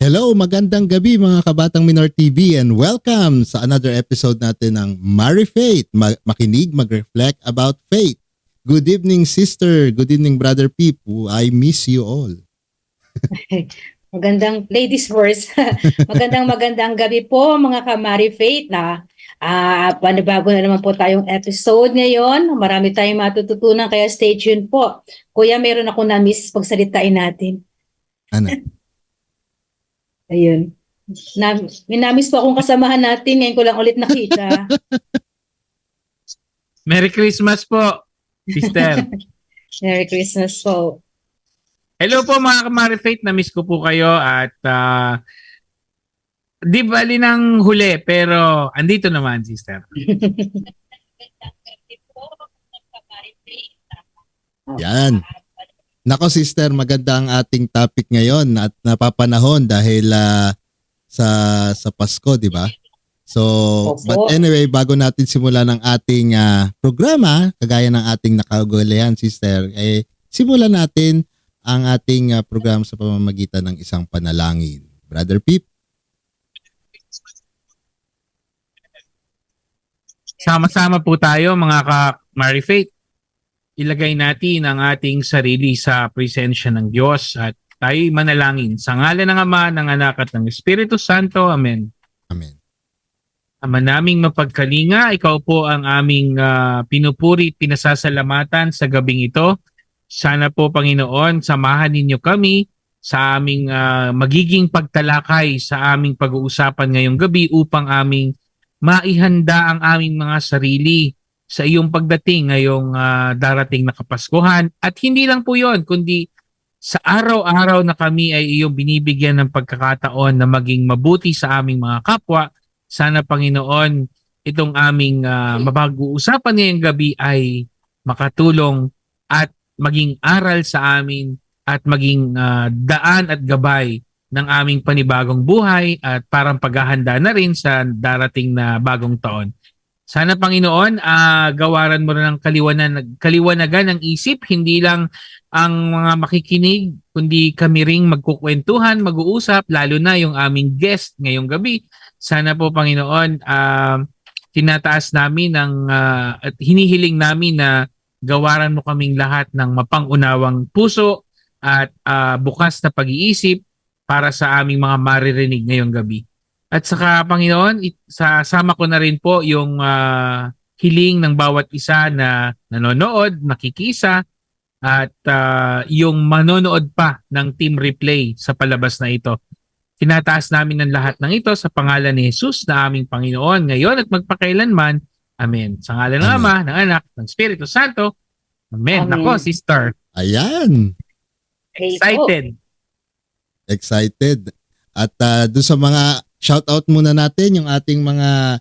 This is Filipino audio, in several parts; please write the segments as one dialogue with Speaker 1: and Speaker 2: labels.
Speaker 1: Hello, magandang gabi mga kabatang Minor TV and welcome sa another episode natin ng Marry Faith. Makinig, mag-reflect about faith. Good evening sister, good evening brother Pip. I miss you all.
Speaker 2: Magandang ladies first. magandang gabi po mga ka-Marry Faith na panibago na naman po tayong episode ngayon. Marami tayong matututunan kaya stay tuned po. Kuya, meron ako na-miss pagsalitain natin.
Speaker 1: Ano?
Speaker 2: Ayun. Minamiss po akong kasamahan natin. Ngayon ko lang ulit nakita.
Speaker 3: Merry Christmas po, sister.
Speaker 2: Merry Christmas po.
Speaker 3: Hello po mga ka-Marry Faith, na-miss ko po kayo at di bali ng huli pero andito naman, sister.
Speaker 1: Yan. Nako sister, maganda ang ating topic ngayon at napapanahon dahil sa Pasko, di ba? So, but anyway, bago natin simulan ang ating programa, kagaya ng ating nakagalian sister, simulan natin ang ating programa sa pamamagitan ng isang panalangin. Brother Pip.
Speaker 3: Sama-sama po tayo mga ka-Marry Faith. Ilagay natin ang ating sarili sa presensya ng Diyos at tayo'y manalangin. Sa ngalan ng Ama, ng Anak at ng Espiritu Santo. Amen.
Speaker 1: Amen.
Speaker 3: Ama naming mapagkalinga, ikaw po ang aming pinupuri at pinasasalamatan sa gabing ito. Sana po, Panginoon, samahan ninyo kami sa aming magiging pagtalakay sa aming pag-uusapan ngayong gabi upang aming maihanda ang aming mga sarili sa iyong pagdating ngayong darating na Kapaskuhan. At hindi lang po yon, kundi sa araw-araw na kami ay iyong binibigyan ng pagkakataon na maging mabuti sa aming mga kapwa. Sana, Panginoon, itong aming mapag-uusapan ngayong gabi ay makatulong at maging aral sa amin at maging daan at gabay ng aming panibagong buhay at parang paghahanda na rin sa darating na bagong taon. Sana, Panginoon, gawaran mo rin ng kaliwanagan ng isip, hindi lang ang mga makikinig, kundi kami ring magkukwentuhan, mag-uusap, lalo na yung aming guest ngayong gabi. Sana po, Panginoon, tinataas namin at hinihiling namin na gawaran mo kaming lahat ng mapangunawang puso at bukas na pag-iisip para sa aming mga maririnig ngayong gabi. At saka, Panginoon, sasama ko na rin po yung hiling ng bawat isa na nanonood, nakikisa, at yung manonood pa ng team replay sa palabas na ito. Tinataas namin ang lahat ng ito sa pangalan ni Jesus na aming Panginoon ngayon at magpakailanman. Amen. Sa ngalan ng Ama, ng Anak, ng Espiritu Santo. Amen. Nako, sister.
Speaker 1: Ayan.
Speaker 3: Excited.
Speaker 1: Excited. At doon sa mga shoutout muna natin yung ating mga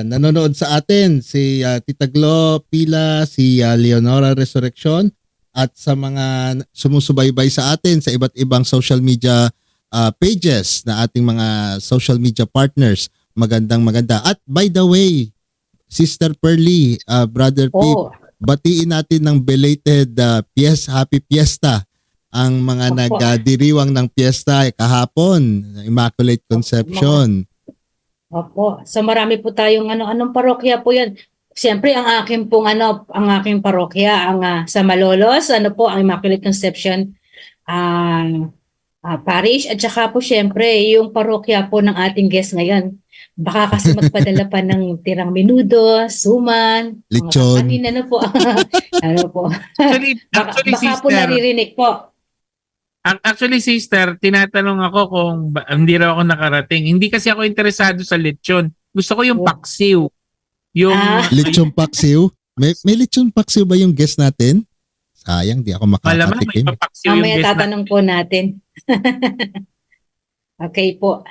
Speaker 1: nanonood sa atin, si Tita Glo Pila, si Leonora Resurrection, at sa mga sumusubaybay sa atin sa iba't ibang social media pages na ating mga social media partners. Maganda. At by the way, Sister Pearly, Brother Pip, batiin natin ng belated Happy Fiesta ang mga nagdiriwang ng piyesta kahapon, Immaculate Conception.
Speaker 2: Opo. So marami po tayong anong parokya po 'yan. Siyempre ang aking parokya ang sa Malolos, ang Immaculate Conception parish, at saka po siyempre yung parokya po ng ating guest ngayon. Baka kasi magpadala pa ng tirang menudo, suman,
Speaker 1: lechon.
Speaker 2: Po.
Speaker 3: Actually,
Speaker 2: baka
Speaker 3: sister,
Speaker 2: po naririnig po.
Speaker 3: Actually, sister, tinatanong ako kung hindi raw ako nakarating. Hindi kasi ako interesado sa lechon. Gusto ko yung paksiw. Yung
Speaker 1: lechon paksiw? May lechon paksiw ba yung guest natin? Sayang, di ako makakatikim.
Speaker 2: Mamaya tatanong po natin. Okay po.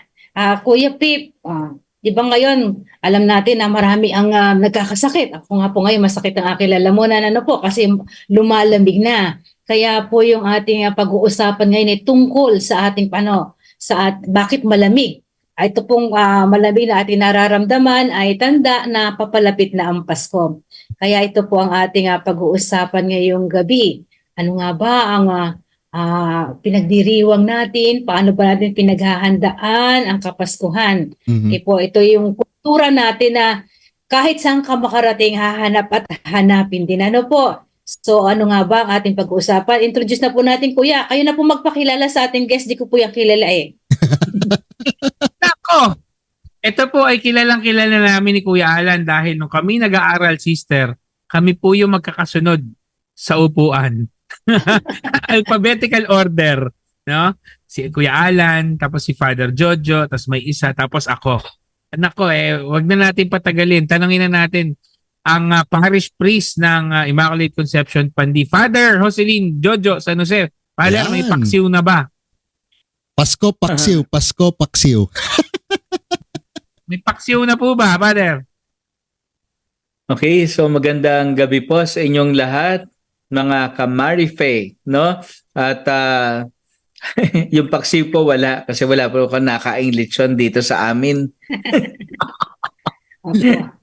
Speaker 2: Kuya Pip, di ba ngayon, alam natin na marami ang nagkakasakit. Ako nga po ngayon, masakit ang aking lalamunan. Kasi lumalamig na. Kaya po yung ating pag-uusapan ngayon ay tungkol sa ating bakit malamig. Ito pong malamig na ating nararamdaman ay tanda na papalapit na ang Pasko. Kaya ito po ang ating pag-uusapan ngayong gabi. Ano nga ba ang pinagdiriwang natin, paano ba natin pinaghahandaan ang Kapaskuhan.
Speaker 1: Mhm.
Speaker 2: Po, ito yung kultura natin na kahit saan ka makarating, hahanap at hanapin din. Ano po? So ano nga ba ang ating pag-uusapan? Introduce na po natin, Kuya. Kayo na po magpakilala sa ating guest. Di ko po yung kilala eh.
Speaker 3: Nako! Ito po ay kilalang-kilala namin ni Kuya Alan dahil nung kami nag-aaral, sister, kami po yung magkakasunod sa upuan. Alphabetical order, no? Si Kuya Alan, tapos si Father Jojo, tapos may isa, tapos ako. Nako wag na natin patagalin. Tanungin na natin ang parish priest ng Immaculate Conception Pandi, Father Jocelyn Jojo San Jose. Father, may
Speaker 1: Yan.
Speaker 3: paksiw na ba?
Speaker 1: Pasko paksiw, Pasko paksiw.
Speaker 3: May paksiw na po ba, Father?
Speaker 4: Okay, so magandang gabi po sa inyong lahat, mga kamarife, no? At yung paksiw po wala, kasi wala po ako nakaing lechon dito sa amin.
Speaker 2: Opo.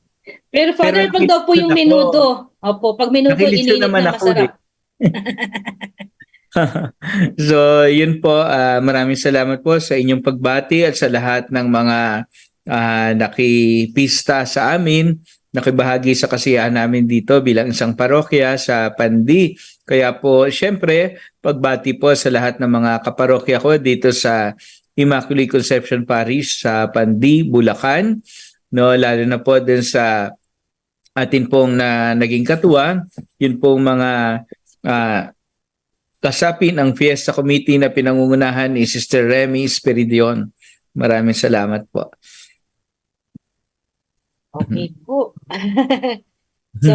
Speaker 2: Pero Father,
Speaker 4: Pero
Speaker 2: pag daw po yung
Speaker 4: nakilitsyon
Speaker 2: minuto, opo, pag minuto
Speaker 4: Nakilitsyon
Speaker 2: inilit
Speaker 4: naman
Speaker 2: na
Speaker 4: ako,
Speaker 2: masarap.
Speaker 4: So, yun po, maraming salamat po sa inyong pagbati at sa lahat ng mga nakipista sa amin, nakibahagi sa kasiyahan namin dito bilang isang parokya sa Pandi. Kaya po, syempre, pagbati po sa lahat ng mga kaparokya ko dito sa Immaculate Conception Parish sa Pandi, Bulacan. No, lalo na po din sa atin pong naging katuwang, yun pong mga kasapi ng Fiesta Committee na pinangungunahan ni Sister Remy Esperidion. Maraming salamat po.
Speaker 2: Okay po. So,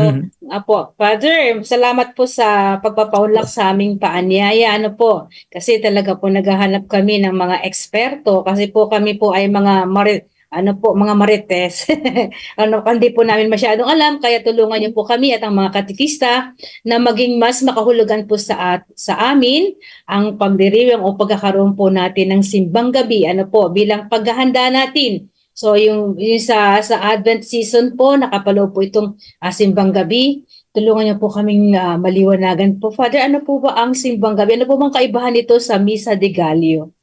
Speaker 2: apo, Father, salamat po sa pagpapaunlak sa aming paanyaya. Ano po, kasi talaga po naghahanap kami ng mga eksperto kasi po kami po ay mga mga marites. Hindi po namin masyadong alam, kaya tulungan niyo po kami at ang mga katikista na maging mas makahulugan po sa amin ang pagdiriwang o pagkakaroon po natin ng simbang gabi. Ano po, bilang paghahanda natin. So yung sa Advent season po, nakapaloob po itong simbang gabi. Tulungan niyo po kaming maliwanagan po. Father, ano po ba ang simbang gabi? Ano po bang kaibahan nito sa Misa de Gallo?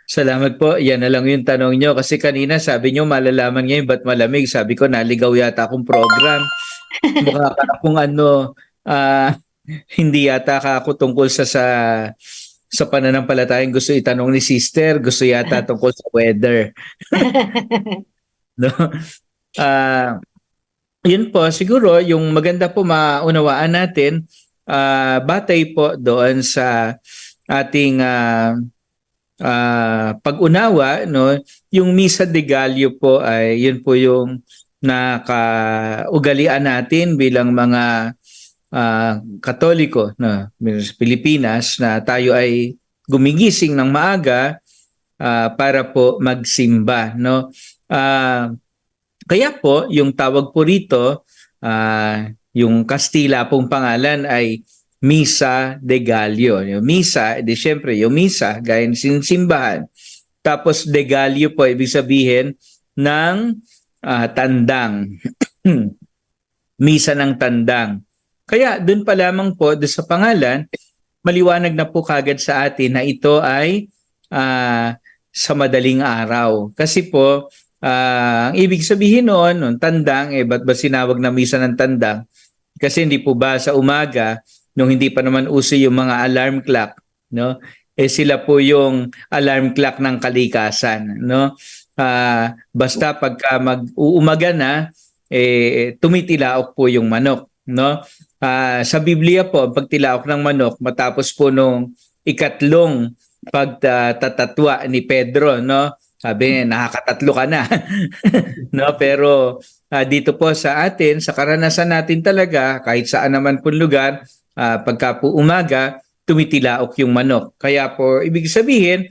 Speaker 4: Salamat po. Yan na lang yung tanong nyo. Kasi kanina sabi nyo malalaman ngayon ba't malamig. Sabi ko naligaw yata akong program. Mukha ka kung hindi yata ka ako tungkol sa pananampalatayang gusto itanong ni sister. Gusto yata tungkol sa weather. No? Yun po, siguro yung maganda po maunawaan natin, batay po doon sa ating pag-unawa, no, yung Misa de Gallo po ay yun po yung nakaugalian natin bilang mga Katoliko na Pilipinas na tayo ay gumigising ng maaga para po magsimba, no. Kaya po yung tawag po rito, yung Kastila pong pangalan ay Misa de Gallo. Yung misa, di syempre, yung misa, gaya ng simbahan. Tapos de Gallo po, ibig sabihin ng tandang. Misa ng tandang. Kaya dun pa lamang po, doon sa pangalan, maliwanag na po kagad sa atin na ito ay sa madaling araw. Kasi po, ang ibig sabihin noon, tandang, ba't ba sinawag na misa ng tandang? Kasi hindi po ba sa umaga, nung hindi pa naman uso yung mga alarm clock, no? Sila po yung alarm clock ng kalikasan, no? Basta pagka mag-uumaga na, tumitilaok po yung manok, no? Sa Biblia po, ang pagtilaok ng manok matapos po nung ikatlong pagtatatwa ni Pedro, no? Sabi, nakakatatlo ka na. No, pero dito po sa atin, sa karanasan natin talaga, kahit saan naman po lugar, pagka po umaga, tumitilaok yung manok. Kaya po, ibig sabihin,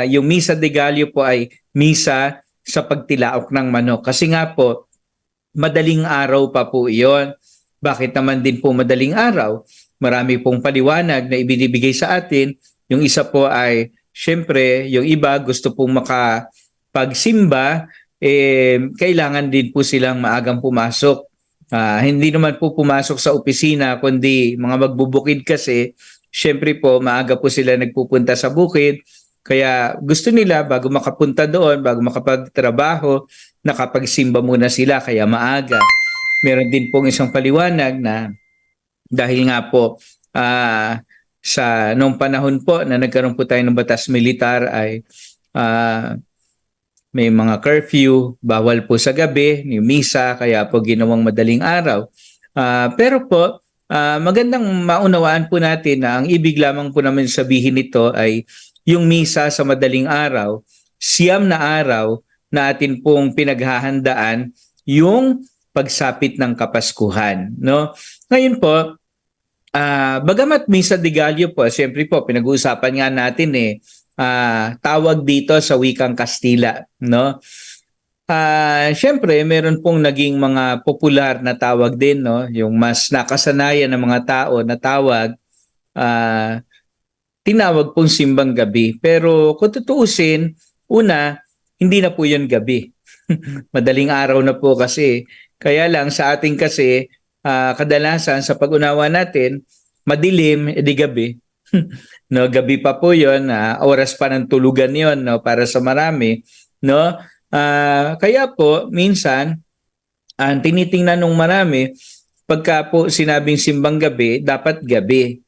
Speaker 4: yung Misa de Gallo po ay misa sa pagtilaok ng manok. Kasi nga po, madaling araw pa po iyon. Bakit naman din po madaling araw? Marami pong paliwanag na ibinibigay sa atin. Yung isa po ay, syempre, yung iba gusto pong makapagsimba, kailangan din po silang maagang pumasok Hindi naman po pumasok sa opisina kundi mga magbubukid kasi syempre po maaga po sila nagpupunta sa bukid. Kaya gusto nila bago makapunta doon, bago makapagtrabaho, nakapagsimba muna sila kaya maaga. Meron din pong isang paliwanag na dahil nga po sa noong panahon po na nagkaroon po tayo ng batas militar ay may mga curfew, bawal po sa gabi, yung misa, kaya po ginawang madaling araw. Pero po, magandang maunawaan po natin na ang ibig lamang po namin sabihin nito ay yung misa sa madaling araw, 9 na araw na atin pong pinaghahandaan yung pagsapit ng Kapaskuhan. No? Ngayon po, bagamat Misa de Gallo po, siyempre po, pinag-uusapan nga natin tawag dito sa wikang Kastila, no? Siyempre, meron pong naging mga popular na tawag din, no? Yung mas nakasanayan ng mga tao na tawag, tinawag pong simbang gabi. Pero kung tutuusin, una, hindi na po yun gabi. Madaling araw na po kasi. Kaya lang sa ating kasi, kadalasan sa pag-unawa natin, madilim, edi gabi. No, gabi pa po 'yon, oras pa ng tulugan 'yon, no, para sa marami, no. Kaya po minsan ang tinitingnan ng marami pagka po sinabing simbang gabi, dapat gabi.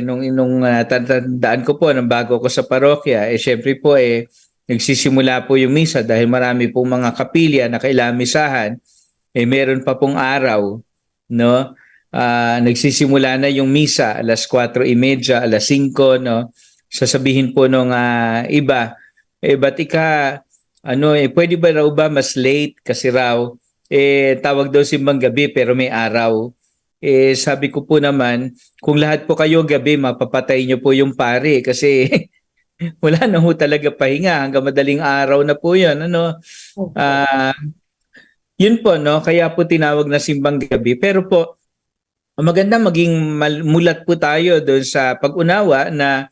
Speaker 4: Nung tatandaan ko po nang bago ko sa parokya, syempre po nagsisimula po yung misa dahil marami pong mga kapilya na kailangan misahan, meron pa pong araw, no. Nagsisimula na yung misa alas 4:30, alas 5, no. Sasabihin po nung iba, ba't pwede ba raw ba mas late kasi raw tawag daw simbang gabi pero may araw. Sabi ko po naman, kung lahat po kayo gabi, mapapatay nyo po yung pare kasi wala na ho talaga pahinga hanggang madaling araw na po yun, ano. Yun po, no, kaya po tinawag na simbang gabi. Pero po maganda maging mulat po tayo doon sa pag-unawa na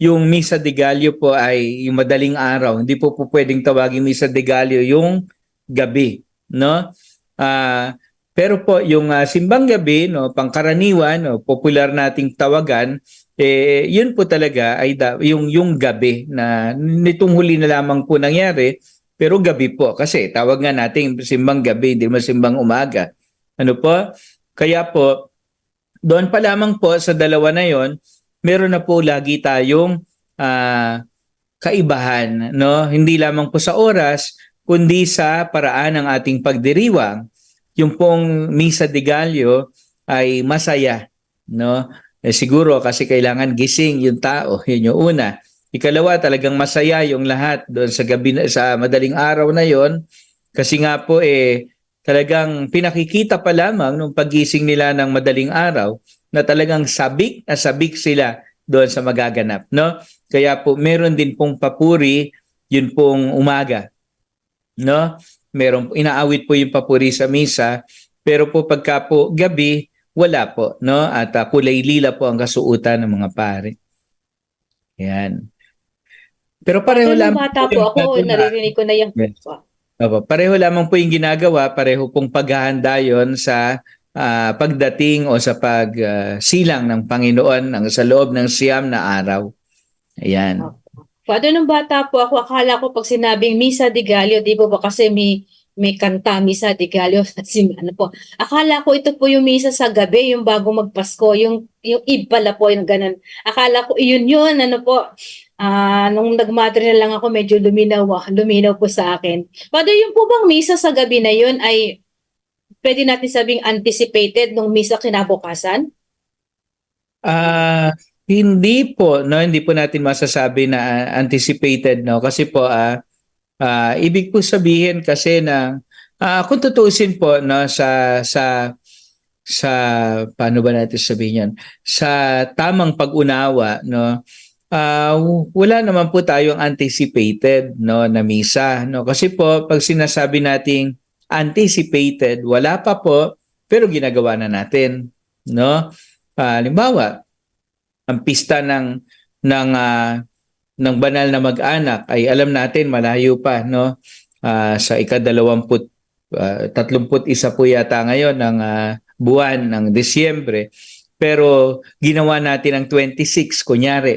Speaker 4: yung Misa de Gallo po ay yung madaling araw. Hindi po pwedeng tawagin Misa de Gallo yung gabi, no? Pero po yung simbang gabi, no, pangkaraniwan, no, popular nating tawagan, yun po talaga ay yung gabi na nitong huli na lamang po nangyari, pero gabi po kasi tawag nga natin simbang gabi, hindi mo simbang umaga. Ano po? Kaya po doon pa lamang po sa dalawa na yon, meron na po lagi tayong kaibahan, no? Hindi lamang po sa oras, kundi sa paraan ng ating pagdiriwang. Yung pong Misa de Gallo ay masaya, no? Siguro kasi kailangan gising yung tao, yun yung una. Ikalawa, talagang masaya yung lahat doon sa gabi, sa madaling araw na yon, kasi nga po talagang pinakikita pa lamang nung pagising nila ng madaling araw na talagang sabik na sabik sila doon sa magaganap, no? Kaya po meron din pong papuri yun pong umaga, no? Meron inaawit po yung papuri sa misa, pero po pagka po gabi wala po, no? At kulay lila po ang kasuotan ng mga pare. Yan. Pero pareho lang
Speaker 2: bata po ako, naririnig ko na yung
Speaker 4: pareho lamang po yung ginagawa, pareho pong paghahanda yon sa pagdating o sa pagsilang ng Panginoon sa loob ng 9 na araw. Ayan.
Speaker 2: Father, nung bata po ako, akala ko pag sinabing Misa de Gallo, di po ba kasi may kanta Misa de Gallo, akala ko ito po yung misa sa gabi, yung bago magpasko, yung Eve pala po, yung ganun. Akala ko yun, nung nag-matter na lang ako, medyo luminaw po sa akin. Father, yung po bang misa sa gabi na yun ay pwede natin sabing anticipated nung misa kinabukasan?
Speaker 4: Hindi po, no, hindi po natin masasabi na anticipated, no, kasi po ibig po sabihin kasi na kung tutuusin po, no, sa paano ba natin sabihin yan, sa tamang pag-unawa, no, wala naman po tayong anticipated, no, na misa, no, kasi po pag sinasabi nating anticipated, wala pa po pero ginagawa na natin, no. Halimbawa, ang pista ng banal na mag-anak ay alam natin malayo pa, no, sa ika-28 31 po yata ngayon ng buwan ng Disyembre. Pero ginawa natin ang 26,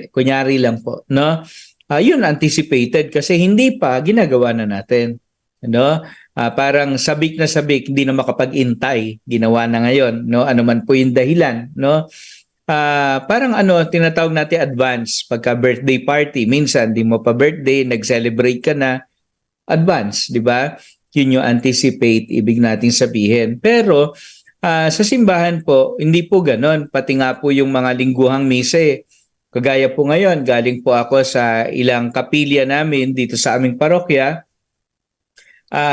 Speaker 4: kunyari lang po, no? Yun anticipated kasi hindi pa ginagawa na natin, no? Parang sabik na sabik, hindi na makapag-intay, ginawa na ngayon, no? Ano man po yung dahilan, no? Parang tinatawag natin advance pagka birthday party. Minsan di mo pa birthday, nag-celebrate ka na, advance, di ba? Yun yung anticipate, ibig natin sabihin. Pero sa simbahan po, hindi po ganon. Pati nga po yung mga lingguhang mise. Kagaya po ngayon, galing po ako sa ilang kapilya namin dito sa aming parokya.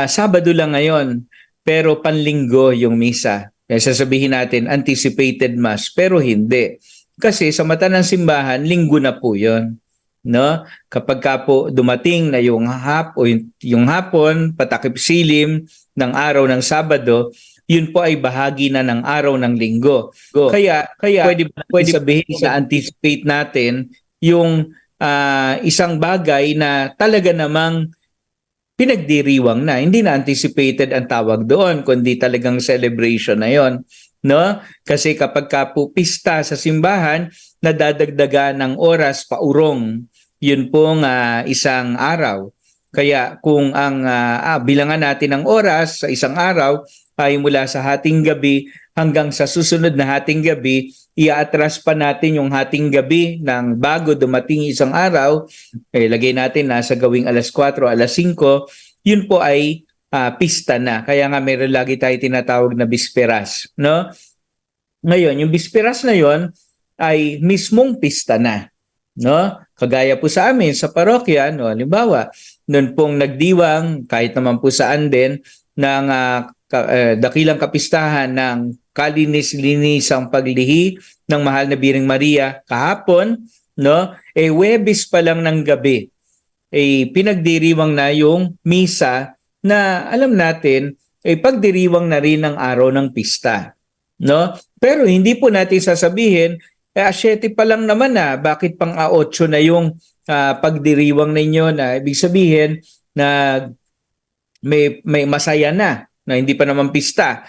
Speaker 4: Sabado lang ngayon, pero panlinggo yung misa. Kaya sasabihin natin, anticipated mass, pero hindi. Kasi sa mata ng simbahan, linggo na po yun. No? Kapag ka po dumating na yung hapon, patakip silim ng araw ng Sabado, yun po ay bahagi na ng araw ng linggo. Kaya pwede sabihin sa anticipate natin yung isang bagay na talaga namang pinagdiriwang na. Hindi na anticipated ang tawag doon, kundi talagang celebration na yon, no? Kasi kapag ka po pista sa simbahan, nadadagdagan ng oras paurong. Yun pong isang araw. Kaya kung ang bilangan natin ng oras sa isang araw ay mula sa hating gabi hanggang sa susunod na hating gabi, i-atras pa natin yung hating gabi ng bago dumating isang araw, lagay natin nasa gawing alas 4, alas 5, yun po ay pista na. Kaya nga meron lagi tayo tinatawag na bisperas, no? Ngayon, yung bisperas na yon ay mismong pista na, no? Kagaya po sa amin sa parokya, no, halimbawa, noon pong nagdiwang kahit naman po saan din ng dakilang kapistahan ng kalinis-linisang paglihi ng Mahal na Birheng Maria kahapon, no? Huwebes pa lang ng gabi, pinagdiriwang na yung misa na alam natin pagdiriwang na rin ng araw ng pista, no? Pero hindi po natin sasabihin 7 pa lang naman bakit pang 8 na yung pagdiriwang ninyo, na ibig sabihin na may masaya na hindi pa naman pista.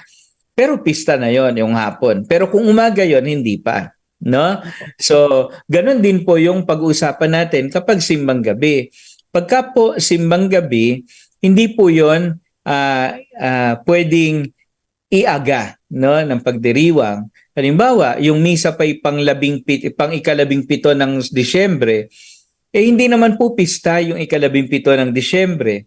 Speaker 4: Pero pista na yon yung hapon. Pero kung umaga yon hindi pa, no? So, ganun din po yung pag-uusapan natin kapag simbang gabi. Pagka po simbang gabi, hindi po yon pwedeng iaga, no, ng pagdiriwang. Halimbawa, yung misa pa'y pang-17 ng Disyembre, hindi naman po pista yung 17 ng Disyembre.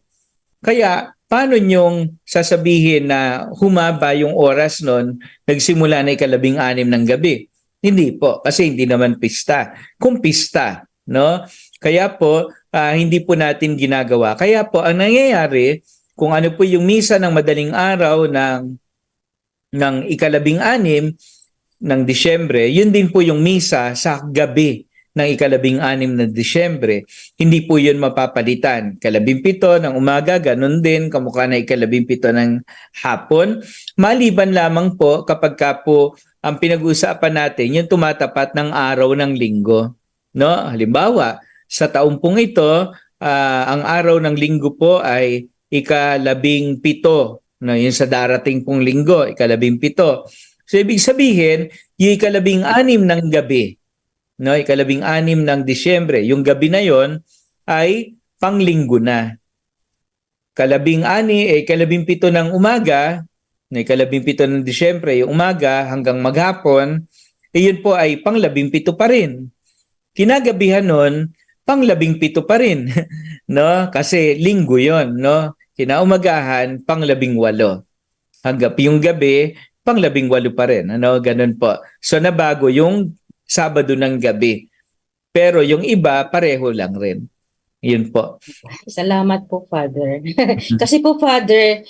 Speaker 4: Kaya, paano nyong sasabihin na humaba yung oras nun, nagsimula na 16 ng gabi? Hindi po, kasi hindi naman pista. Kung pista, no? Kaya po, hindi po natin ginagawa. Kaya po, ang nangyayari, kung ano po yung misa ng madaling araw ng 16 ng Disyembre, yun din po yung misa sa gabi ng 16 ng Disyembre. Hindi po yun mapapalitan. 17 ng umaga, ganun din, kamukha na 17 ng hapon. Maliban lamang po kapag ka po ang pinag-uusapan natin, yung tumatapat ng araw ng linggo. No? Halimbawa, sa taong pong ito, ang araw ng linggo po ay 17, no? Yung sa darating pong linggo, 17. So, ibig sabihin, yung 16 ng gabi, no, 16 ng Disyembre, yung gabi na yon ay panglinggo na. 17 ng umaga, no, 17 ng Disyembre, yung umaga hanggang maghapon, yun po ay pang-17 pa rin. Kinagabihan nun, pang-17 pa rin, no? Kasi linggo yon, no? Kinaumagahan, pang-18. Hanggang yung gabi, pang-18 pa rin. Ano, ganun po. So, nabago yung Sabado ng gabi. Pero yung iba, pareho lang rin. Yun po.
Speaker 2: Salamat po, Father. Kasi po, Father,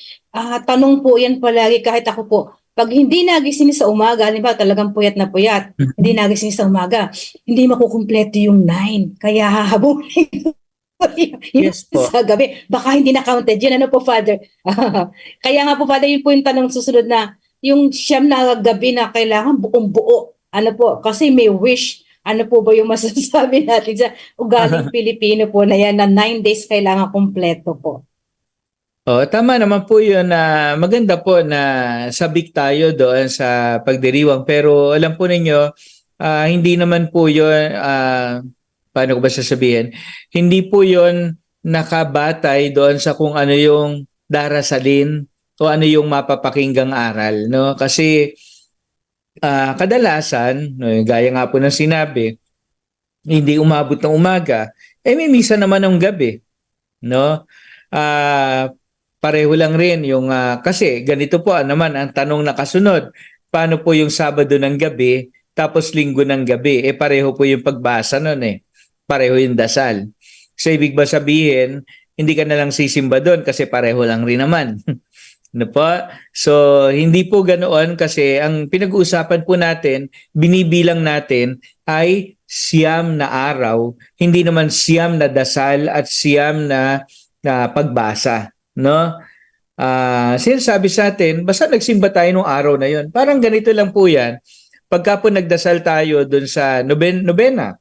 Speaker 2: tanong po yan palagi kahit ako po. Pag hindi nagising sa umaga, halimbawa talagang puyat na puyat, hindi nagising sa umaga, hindi makukumpleto yung 9. Kaya hahabulin ko
Speaker 4: Yes po.
Speaker 2: sa gabi. Baka hindi na-counted yun. Ano po, Father? Kaya nga po, Father, yun po yung tanong susunod na, yung siyam na gabi na kailangan buong buo. Ano po? Kasi may wish. Ano po ba yung masasabi natin sa ugaling Pilipino po na yan na 9 days kailangan kumpleto po?
Speaker 4: Oh, tama naman po 'yun na maganda po na sabik tayo doon sa pagdiriwang pero alam po ninyo hindi naman po 'yun paano ko ba sasabihin? Hindi po 'yun nakabatay doon sa kung ano yung darasalin o ano yung mapapakinggang aral, no? Kasi kadalasan, no, gaya nga po ng sinabi, hindi umabot ng umaga, may misa naman ng gabi, no? Ah, pareho lang rin yung kasi ganito po naman ang tanong na kasunod. Paano po yung Sabado ng gabi tapos Linggo ng gabi? Pareho po yung pagbasa noon Pareho yung dasal. So ibig ba sabihin, hindi ka na lang sisimba doon kasi pareho lang rin naman. Ano po? So hindi po ganoon kasi ang pinag-uusapan po natin, binibilang natin ay siyam na araw, hindi naman siyam na dasal at siyam na pagbasa, no? Sinasabi sa atin, basta nagsimba tayo nung araw na yon. Parang ganito lang po yan. Pagka po nagdasal tayo dun sa nobena,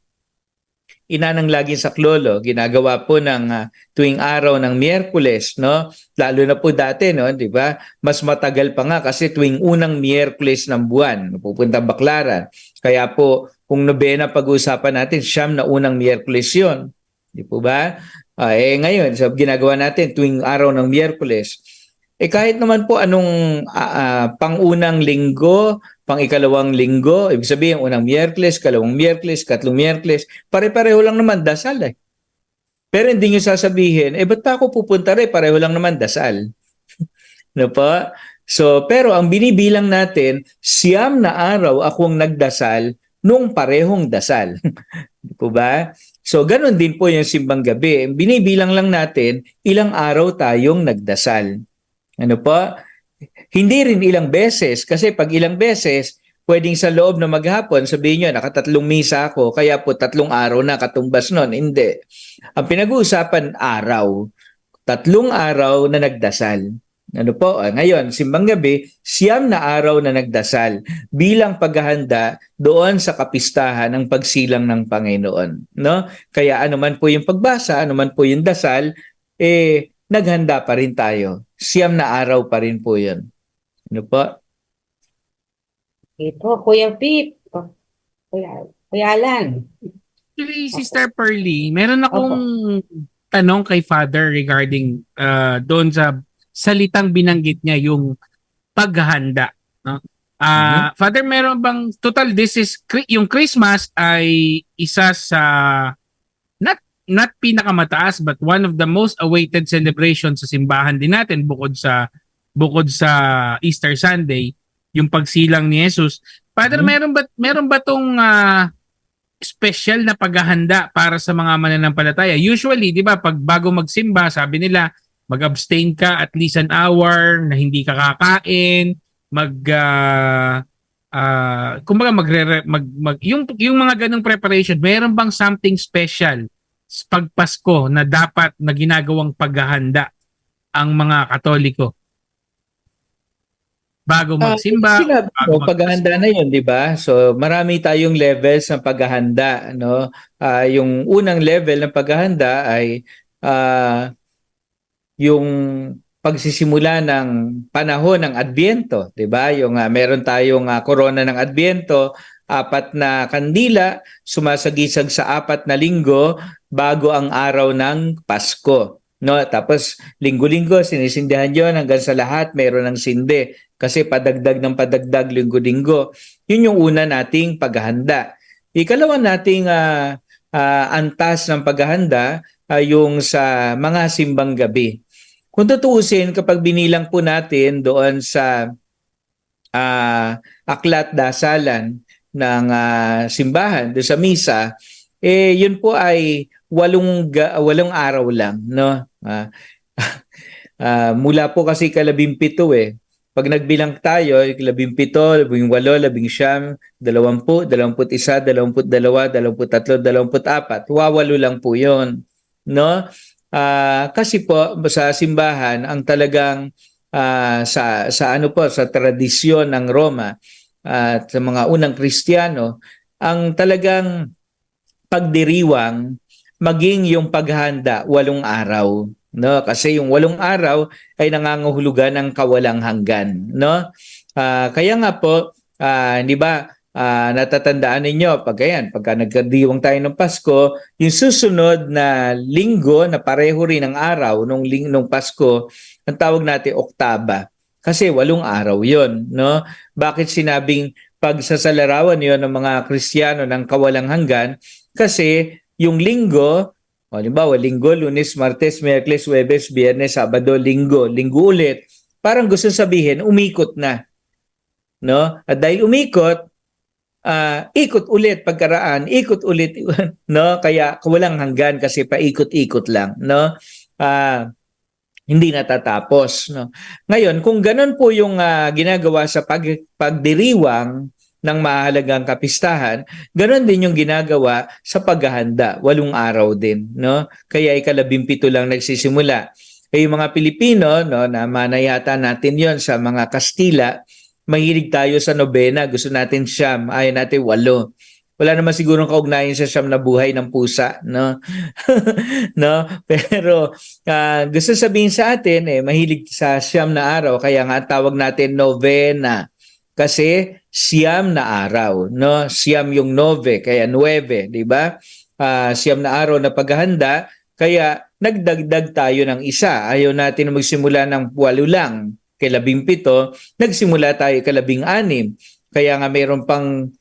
Speaker 4: inanang laging saklolo, ginagawa po ng tuwing araw ng Miyerkules, no? Lalo na po dati, no, 'di ba? Mas matagal pa nga kasi tuwing unang Miyerkules ng buwan, pupunta Baclaran. Kaya po kung nobena pag-uusapan natin, siyam na unang Miyerkules 'yon. 'Di po ba? Ngayon, so ginagawa natin tuwing araw ng Miyerkules. Kahit naman po anong pang-unang linggo, pang-ikalawang linggo, ibig sabihin unang Miyerkules, kalawang Miyerkules, katlong Miyerkules, pare-pareho lang naman dasal Pero hindi nyo sasabihin, ba't pa ako pupunta rin? Pareho lang naman dasal. No po? So, pero ang binibilang natin, siyam na araw akong nagdasal nung parehong dasal. Di po ba? So, ganun din po yung simbang gabi. Binibilang lang natin, ilang araw tayong nagdasal. Ano po? Hindi rin ilang beses kasi pag ilang beses, pwedeng sa loob na maghapon, sabihin nyo, nakatatlong misa ako, kaya po 3 araw na katumbas nun. Hindi. Ang pinag-uusapan araw, 3 araw na nagdasal. Ano po? Ngayon, simbang gabi, siyam na araw na nagdasal bilang paghahanda doon sa kapistahan ng pagsilang ng Panginoon. No? Kaya anuman po yung pagbasa, anuman po yung dasal, naghanda pa rin tayo. Siyam na araw pa rin po yun. Ano po?
Speaker 2: Ito, Kuya Pip. Kuya Alan.
Speaker 3: Actually, Sister Pearly, meron akong tanong kay Father regarding doon sa salitang binanggit niya, yung paghahanda. No? Father, meron bang, total, yung Christmas ay isa sa, not pinakamataas, but one of the most awaited celebrations sa simbahan din natin bukod sa Easter Sunday, yung pagsilang ni Jesus. Father, meron ba tong special na paghahanda para sa mga mananampalataya? Usually, 'di ba, pag bago magsimba, sabi nila, mag-abstain ka at least an hour na hindi ka kakain, kumbaga yung mga ganung preparation. Meron bang something special pag Pasko na dapat na ginagawang paghahanda ang mga Katoliko bago magsimba?
Speaker 4: Paghahanda na yun, di ba? So, marami tayong levels ng paghahanda. No? Yung unang level ng paghahanda ay yung pagsisimula ng panahon ng Adbyento. Di ba? Yung meron tayong korona ng Adbyento, 4 na kandila, sumasagisag sa 4 na linggo bago ang araw ng Pasko. No? Tapos, linggo-linggo, sinisindihan yun hanggang sa lahat, meron ng sindi. Kasi padagdag ng padagdag linggo-linggo. Yun yung una nating paghahanda. Ikalawa nating antas ng paghahanda yung sa mga simbang gabi. Kung tutuusin, kapag binilang po natin doon sa aklat dasalan ng simbahan, doon sa misa, yun po ay 8 araw lang. No? Mula po kasi ka-17 Pag nagbilang tayo, 17, 18, 19, 20, 21, 22, 23, 24, wawalo lang po yun. No? Kasi po sa simbahan, ang talagang sa tradisyon ng Roma at sa mga unang Kristiyano, ang talagang pagdiriwang maging yung paghahanda 8 araw. no? Kasi yung 8 araw ay nangangahulugan ng kawalang hanggan, no? Kaya nga po, di ba, natatandaan ninyo pagka nagkadiwang tayo ng Pasko, yung susunod na linggo na pareho rin ang araw nung Pasko, ang tawag natin oktaba. Kasi 8 araw 'yon, no? Bakit sinabing pagsasalarawan 'yon ng mga Kristiyano ng kawalang hanggan? Kasi yung linggo, halimbawa linggo, Lunes, Martes, Miyerkules, Huwebes, Biyernes, Sabado, linggo ulit. Parang gusto sabihin umikot na, no? At dahil umikot, ikot ulit pagkaraan, ikot ulit, no? Kaya walang hanggan kasi paikot-ikot lang, no? Hindi natatapos, no? Ngayon, kung ganun po yung ginagawa sa pagdiriwang ng mahalagang kapistahan, ganun din yung ginagawa sa paghahanda, 8 araw din, no? Kaya 17 lang nagsisimula. Yung mga Pilipino, no, na manayata natin yon sa mga Kastila, mahilig tayo sa nobena, gusto natin 9, ayaw natin 8. Wala naman sigurong kaugnayan sa 9 na buhay ng pusa, no? No? Pero gusto sabihin sa atin, mahilig sa 9 na araw, kaya nga tawag natin novena. Kasi 9 na araw, no? 9 yung 9, kaya 9, di ba? 9 na araw na paghahanda, kaya nagdagdag tayo ng isa. Ayaw natin magsimula ng 8 lang, kay 17, nagsimula tayo kay 16. Kaya nga mayroon pang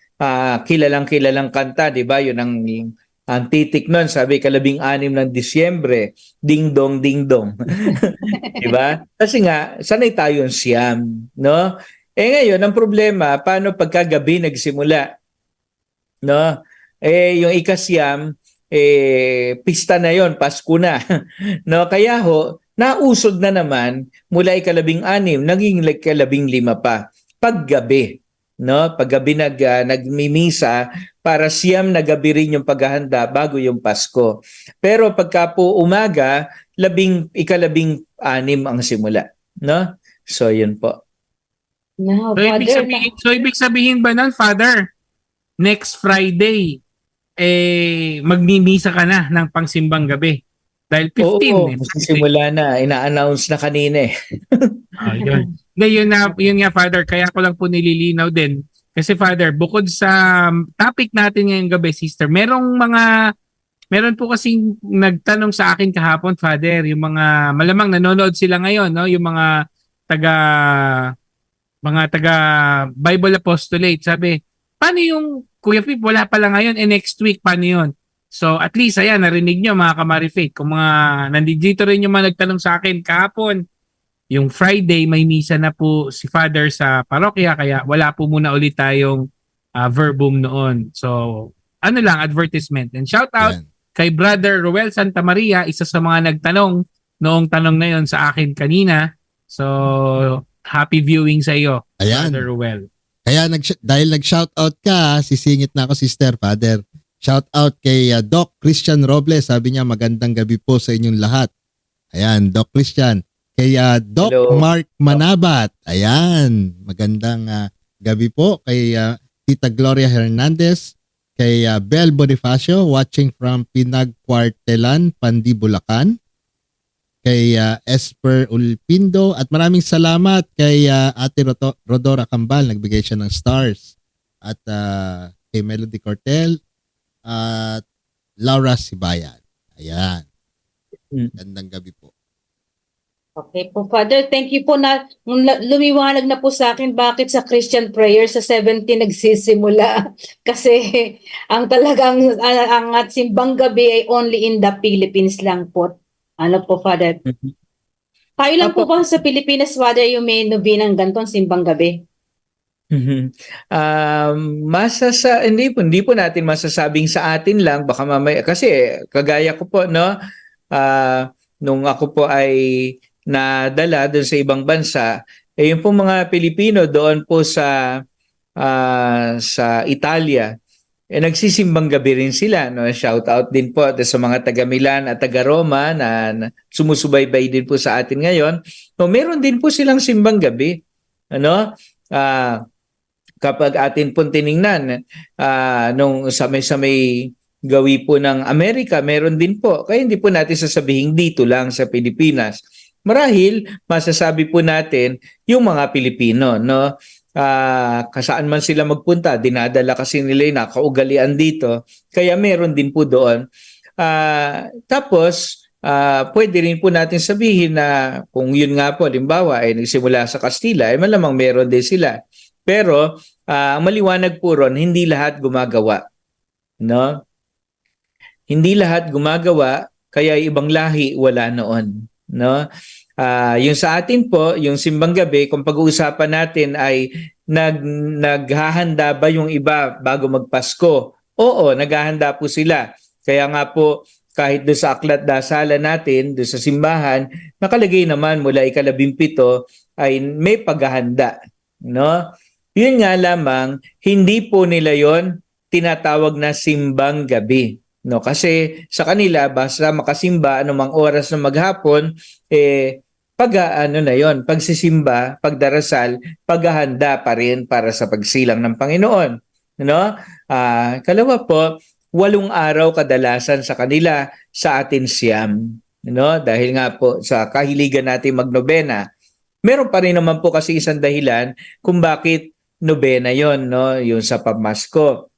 Speaker 4: kilalang kanta, di ba? Yun ang titik nun, sabi 16 ng Disyembre, ding dong, di ba? Kasi nga, sanay tayong 9, no? Ngayon, ang problema, paano pagkagabi nagsimula? No? Yung ika-9, pista na yon, Pasko na. No? Kaya nausog na naman mula ika-16, naging ika-15 pa. Paggabi. No, paggabi nagmimisa para 9 na gabi rin yung paghahanda bago yung Pasko. Pero pagka po umaga, ika-16 ang simula, no? So yun po.
Speaker 2: No,
Speaker 3: So ibig sabihin ba nun, Father, next Friday magmimisa ka na ng pangsimbang gabi? Dahil 15.
Speaker 4: Oo, magsisimula na. Ina-announce na kanina .
Speaker 3: Yun. Yun nga, Father, kaya ko lang po nililinaw din. Kasi, Father, bukod sa topic natin ngayong gabi, Sister, meron po kasing nagtanong sa akin kahapon, Father, yung mga, malamang nanonood sila ngayon, no? Yung mga taga Bible Apostolate. Sabi, paano yung, Kuya Pip, wala pala ngayon, next week, paano yun? So, at least, ayan, narinig nyo mga Kamari Faith. Kung nandito rin yung mga nagtanong sa akin kahapon, yung Friday, may misa na po si Father sa parokya, kaya wala po muna ulit tayong verbum noon. So, advertisement. And shout out kay Brother Roel Santa Maria, isa sa mga nagtanong noong tanong na yon sa akin kanina. So, happy viewing sa iyo,
Speaker 1: Ayan.
Speaker 3: Brother Roel.
Speaker 1: Kaya dahil nag-shoutout ka, sisingit na ako, Sister, Father. Shout out kay Doc Christian Robles. Sabi niya, magandang gabi po sa inyong lahat. Ayan, Doc Christian. Kay Doc
Speaker 4: Hello.
Speaker 1: Mark Manabat. Ayan, magandang gabi po. Kay Tita Gloria Hernandez. Kay Bel Bonifacio, watching from Pinagcuartelan, Pandi, Bulacan. Kay Esper Ulpindo. At maraming salamat kay Ate Rodora Kambal. Nagbigay siya ng stars. At kay Melody Cortel. At Laura Sibayan. Ayan. Gandang gabi po.
Speaker 2: Okay po, Father. Thank you po na lumiwanag na po sa akin bakit sa Christian prayer sa 17 nagsisimula. Kasi ang talagang ang simbang gabi ay only in the Philippines lang po. Ano po, Father? Tayo lang po ba sa Pilipinas, Father, yung may nobinang gantong simbang gabi?
Speaker 4: Hindi po natin masasabing sa atin lang, baka mamaya kasi kagaya ko po, no, nung ako po ay nadala doon sa ibang bansa, yung po mga Pilipino doon po sa Italia, nagsisimbang gabi rin sila, no. Shout out din po sa mga taga Milan at taga Roma na sumusubaybay din po sa atin ngayon. No, meron din po silang simbang gabi, ano. Kapag atin pong tiningnan nung sa may gawi po ng Amerika, meron din po. Kaya hindi po natin sasabihin dito lang sa Pilipinas. Marahil, masasabi po natin yung mga Pilipino, no? Kasaan man sila magpunta, dinadala kasi nila yung nakaugalian dito. Kaya meron din po doon. Tapos, pwede rin po natin sabihin na kung yun nga po, limbawa, ay nagsimula sa Kastila, ay malamang meron din sila. Pero, ang maliwanag po ron, hindi lahat gumagawa. No? Hindi lahat gumagawa, kaya ibang lahi wala noon. No? Yung sa atin po, yung simbang gabi, kung pag-uusapan natin ay naghahanda ba yung iba bago magpasko? Oo, naghahanda po sila. Kaya nga po, kahit doon sa aklat dasalan natin, doon sa simbahan, nakalagay naman mula ika-17 ay may paghahanda. No? Yun nga lamang, hindi po nila yon tinatawag na simbang gabi. No? Kasi sa kanila, basta makasimba anumang oras na maghapon, pagsisimba, pagdarasal, paghahanda pa rin para sa pagsilang ng Panginoon. No? Kalawa po, 8 araw kadalasan sa kanila, sa atin siyam. No? Dahil nga po sa kahiligan natin magnobena, meron pa rin naman po kasi isang dahilan kung bakit nobena yon, no? Yung sa pamasko.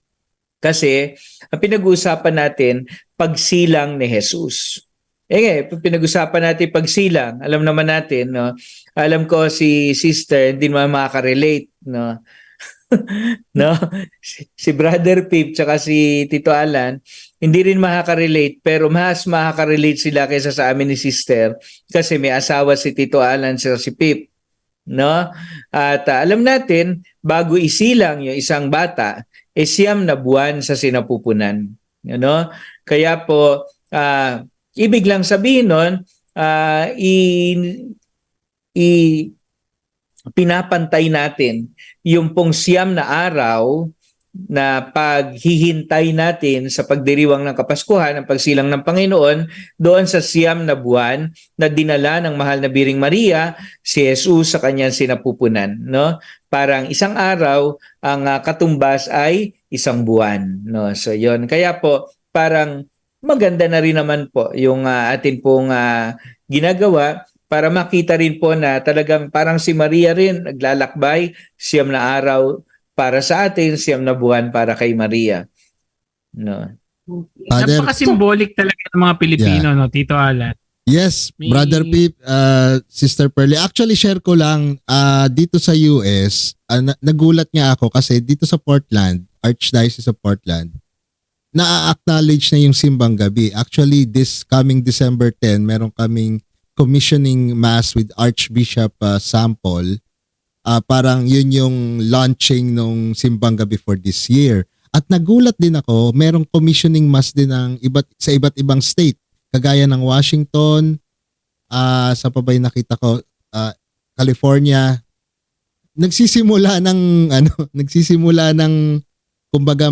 Speaker 4: Kasi ang pinag-uusapan natin, pagsilang ni Jesus. Pinag-usapan natin pagsilang. Alam naman natin, no? Alam ko si sister hindi naman makaka-relate, no? No? Si Brother Pip tsaka si Tito Alan, hindi rin makaka-relate, pero mas makaka-relate sila kaysa sa amin ni sister kasi may asawa si Tito Alan sa si Pip. No? At alam natin, bago isilang yung isang bata, 9 na buwan sa sinapupunan. No? Kaya po, ibig lang sabihin nun, pinapantay natin yung pong 9 na araw na paghihintay natin sa pagdiriwang ng Kapaskuhan, ang pagsilang ng Panginoon, doon sa 9 na buwan na dinala ng mahal na Biring Maria si Jesus sa kanyang sinapupunan. No? Parang isang araw, ang katumbas ay 1 buwan. No? So yon. Kaya po, parang maganda na rin naman po yung atin pong ginagawa para makita rin po na talagang parang si Maria rin naglalakbay 9 na araw para sa atin, 9 na buwan para kay Maria. No.
Speaker 1: Father,
Speaker 3: Napaka-symbolic talaga ng mga Pilipino, no, Tito Alan.
Speaker 1: yes,
Speaker 3: May-
Speaker 1: Brother Pip, Sister Pearly. Actually, share ko lang, dito sa US, nagulat nga ako kasi dito sa Portland, Archdiocese of Portland, na-acknowledge na yung simbang gabi. Actually, this coming December 10, meron kaming commissioning mass with Archbishop Sampol. Parang yun yung launching nung simbang gabi for this year. At nagulat din ako, merong commissioning mass din sa iba't ibang state. Kagaya ng Washington, sa pabay nakita ko, California. Nagsisimula ng kumbaga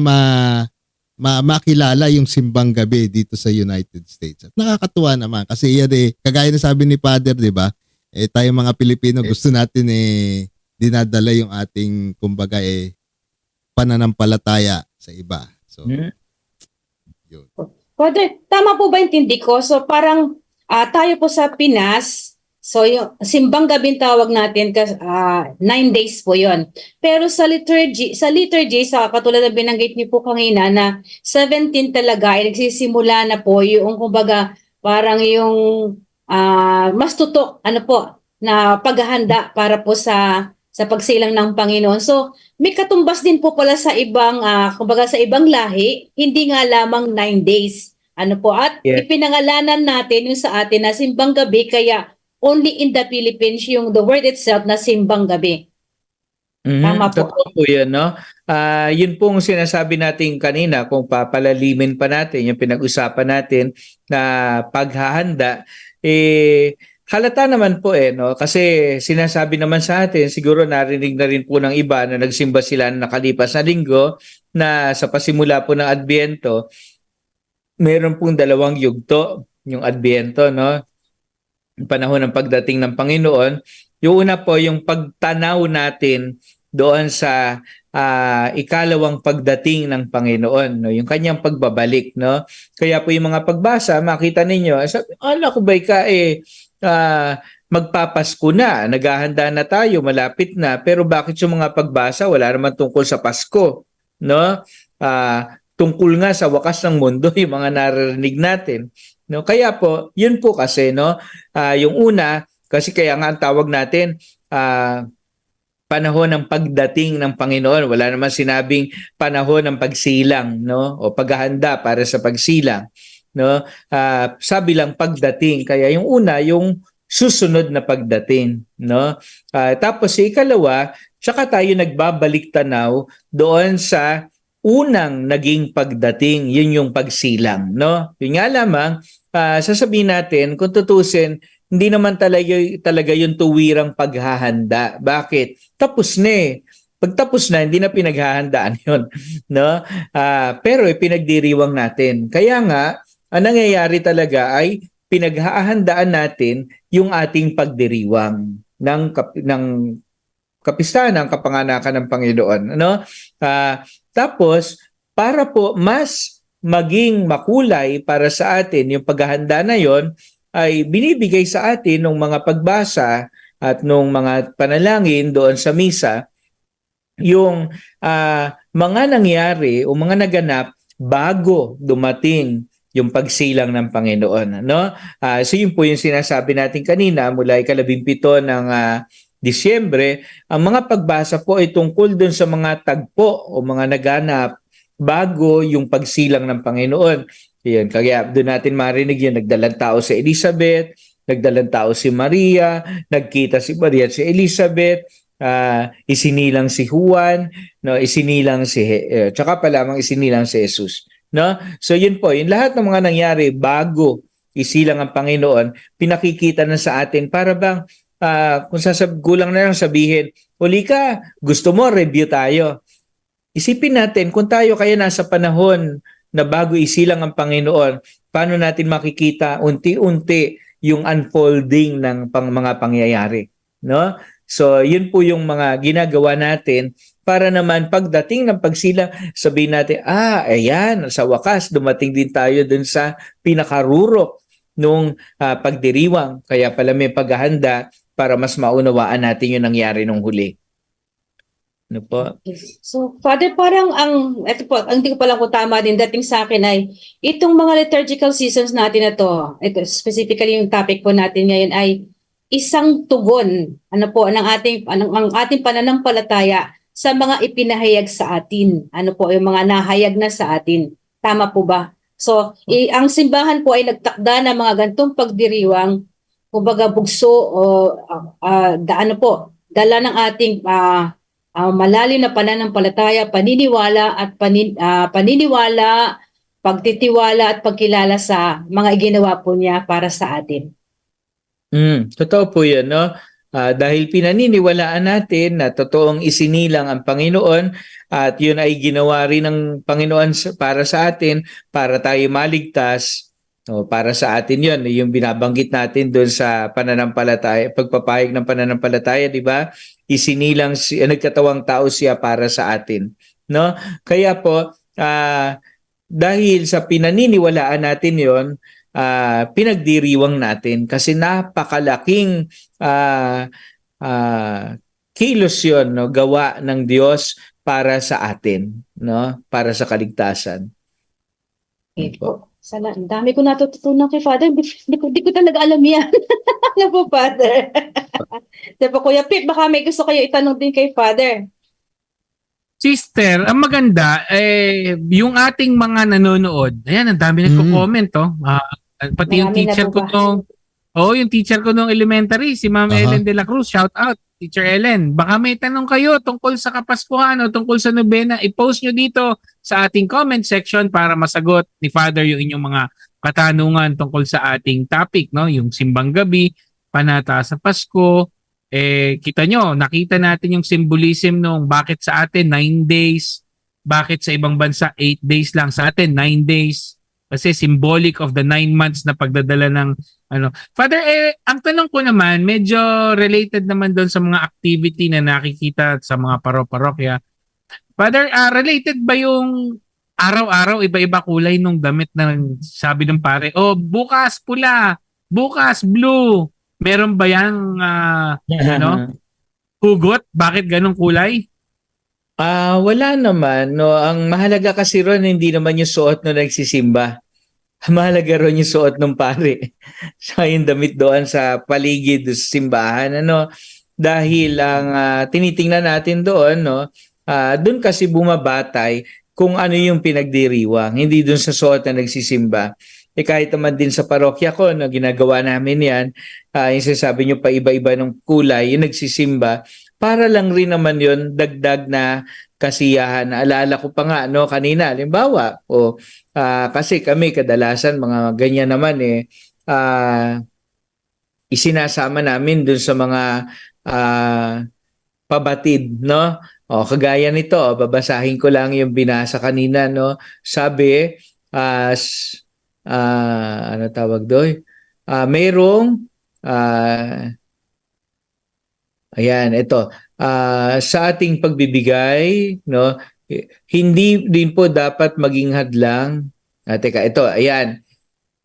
Speaker 1: makilala yung simbang gabi dito sa United States. At nakakatuwa naman kasi yan kagaya na sabi ni Father, 'di ba? Tayo mga Pilipino gusto natin dinadala yung ating kumbaga pananampalataya sa iba. So, yun.
Speaker 2: Father, tama po ba intindi ko? So parang tayo po sa Pinas, so yung simbang gabi tawag natin, 9 days po yon. Pero sa liturgy, sa katulad na binanggit niyo po kanina na 17 talaga ay nagsisimula na po yung kumbaga parang yung mas tutok na paghahanda para po sa pagsilang ng Panginoon. So, may katumbas din po pala sa ibang, kumbaga sa ibang lahi, hindi nga lamang 9 days. At ipinangalanan natin yung sa atin na simbang gabi, kaya only in the Philippines yung the word itself na simbang gabi. Tama po.
Speaker 4: Totoo po yan, no? Yun pong sinasabi natin kanina, kung papalalimin pa natin, yung pinag-usapan natin na paghahanda, halata naman po no? Kasi sinasabi naman sa atin, siguro narinig na rin po ng iba na nagsimba sila na nakalipas na linggo na sa pasimula po ng Adbyento, meron pong 2 yugto yung Adbyento, no? Yung panahon ng pagdating ng Panginoon. Yung una po, yung pagtanaw natin doon sa ikalawang pagdating ng Panginoon, no? Yung kanyang pagbabalik, no? Kaya po yung mga pagbasa, makita ninyo, sabi, ala ko ba magpapasko na, naghahanda na tayo, malapit na, pero bakit yung mga pagbasa wala naman tungkol sa Pasko, no? Tungkol nga sa wakas ng mundo yung mga naririnig natin, no? Kaya po, yun po kasi, no? Yung una, kasi kaya nga ang tawag natin, panahon ng pagdating ng Panginoon. Wala naman sinabing panahon ng pagsilang, no? O paghahanda para sa pagsilang, no? Sabi lang pagdating. Kaya yung una, yung susunod na pagdating, no? Tapos si ikalawa, tsaka tayo nagbabalik tanaw doon sa unang naging pagdating, yun yung pagsilang, no? Yun nga lamang, sasabihin natin, kung tutusin, hindi naman talaga yung tuwirang paghahanda. Bakit? Tapos na eh. Pag tapos na, hindi na pinaghahandaan yun, no? Pero pinagdiriwang natin. Kaya nga, ang nangyayari talaga ay pinaghahandaan natin yung ating pagdiriwang ng kapistahan ng kapanganakan ng Panginoon, no? Tapos para po mas maging makulay para sa atin yung paghahanda na yon, ay binibigay sa atin ng mga pagbasa at ng mga panalangin doon sa misa yung mga nangyari o mga naganap bago dumating yung pagsilang ng Panginoon, no? So yun po yung sinasabi natin kanina mula ika-17 ng Disyembre, ang mga pagbasa po ay tungkol doon sa mga tagpo o mga naganap bago yung pagsilang ng Panginoon. Yan, kaya doon natin marinig yun, nagdalang tao si Elizabeth, nagdalang tao si Maria, nagkita si Maria at si Elizabeth, isinilang si Juan, no, isinilang tsaka pa lamang isinilang si Jesus, no? So yun po, yung lahat ng mga nangyari bago isilang ang Panginoon, pinakikita na sa atin para bang kung gulang na lang sabihin, uli ka, gusto mo review tayo. Isipin natin kung tayo kaya nasa panahon na bago isilang ang Panginoon, paano natin makikita unti-unti yung unfolding ng mga pangyayari, no? So, yun po yung mga ginagawa natin para naman pagdating ng pagsilang, sabihin natin, ayan, sa wakas, dumating din tayo dun sa pinakarurok nung pagdiriwang. Kaya pala may paghahanda para mas maunawaan natin yung nangyari nung huli. Ano po?
Speaker 2: So, Father, parang ito po, ang hindi ko palang kung tama din dating sa akin ay, itong mga liturgical seasons natin na to, ito, specifically yung topic po natin ngayon ay isang tugon, ang ating pananampalataya sa mga ipinahayag sa atin. Ano po, yung mga nahayag na sa atin. Tama po ba? So, ang simbahan po ay nagtakda ng mga gantong pagdiriwang, kumbaga bugso o dala ng ating malalim na pananampalataya, paniniwala, pagtitiwala at pagkilala sa mga ginawa po niya para sa atin.
Speaker 4: Totoo po yan, no? Dahil pinaniniwalaan natin na totoong isinilang ang Panginoon at yun ay ginawa rin ng Panginoon para sa atin, para tayo maligtas. No, para sa atin yun, yung binabanggit natin doon sa pananampalataya, pagpapahayag ng pananampalataya, di ba? Isinilang nagkatawang tao siya para sa atin, no? Kaya po dahil sa pinaniniwalaan natin yon, pinagdiriwang natin kasi napakalaking kilos yun, no? Gawa ng Diyos para sa atin, no? Para sa kaligtasan.
Speaker 2: Okay po. Sana, ang dami ko natututunan kay Father. Hindi ko talaga alam yan. Ano po, Father? Diba, Kuya Pip, baka may gusto kayo itanong din kay Father.
Speaker 3: Sister, ang maganda, yung ating mga nanonood, ayan, ang dami nagko-comment, oh. Pati yung
Speaker 2: Marami
Speaker 3: teacher ko yung teacher ko nung elementary, si Ma'am Ellen de la Cruz, shout out, Teacher Ellen. Baka may tanong kayo tungkol sa Kapaskuhan o tungkol sa Nobena, i-post nyo dito sa ating comment section para masagot ni Father yung inyong mga katanungan tungkol sa ating topic, no? Yung simbang gabi, panata sa Pasko. Kita nyo, nakita natin yung symbolism nung bakit sa atin 9 days, bakit sa ibang bansa 8 days lang, sa atin 9 days. Kasi symbolic of the 9 months na pagdadala ng Father, ang tanong ko naman, medyo related naman doon sa mga activity na nakikita sa mga parokya. Father, related ba yung araw-araw iba-iba kulay nung damit na sabi ng pare? Oh, bukas pula, bukas blue. Meron ba yang hugot? Bakit ganong kulay?
Speaker 4: Wala naman, no. Ang mahalaga kasi ron hindi naman yung suot no nagsisimba. Ang mahalaga ron yung suot ng pare. Sa yung damit doon sa paligid sa simbahan, ano. Dahil ang tinitingnan natin doon, no, doon kasi bumabatay kung ano yung pinagdiriwang, hindi doon sa suot na nagsisimba. Kahit naman din sa parokya ko, no, ginagawa namin yan, yung sinasabi nyo pa iba-iba ng kulay, yung nagsisimba, para lang rin naman yun, dagdag na kasiyahan. Naalala ko pa nga, no, kanina, halimbawa, kasi kami kadalasan, mga ganyan naman isinasama namin dun sa mga pabatid, no? Kagaya nito, babasahin ko lang yung binasa kanina, no? Sabi, ano tawag doon? Mayroong ayan, ito. Sa ating pagbibigay, no, hindi din po dapat maging hadlang. Teka, ito, ayan.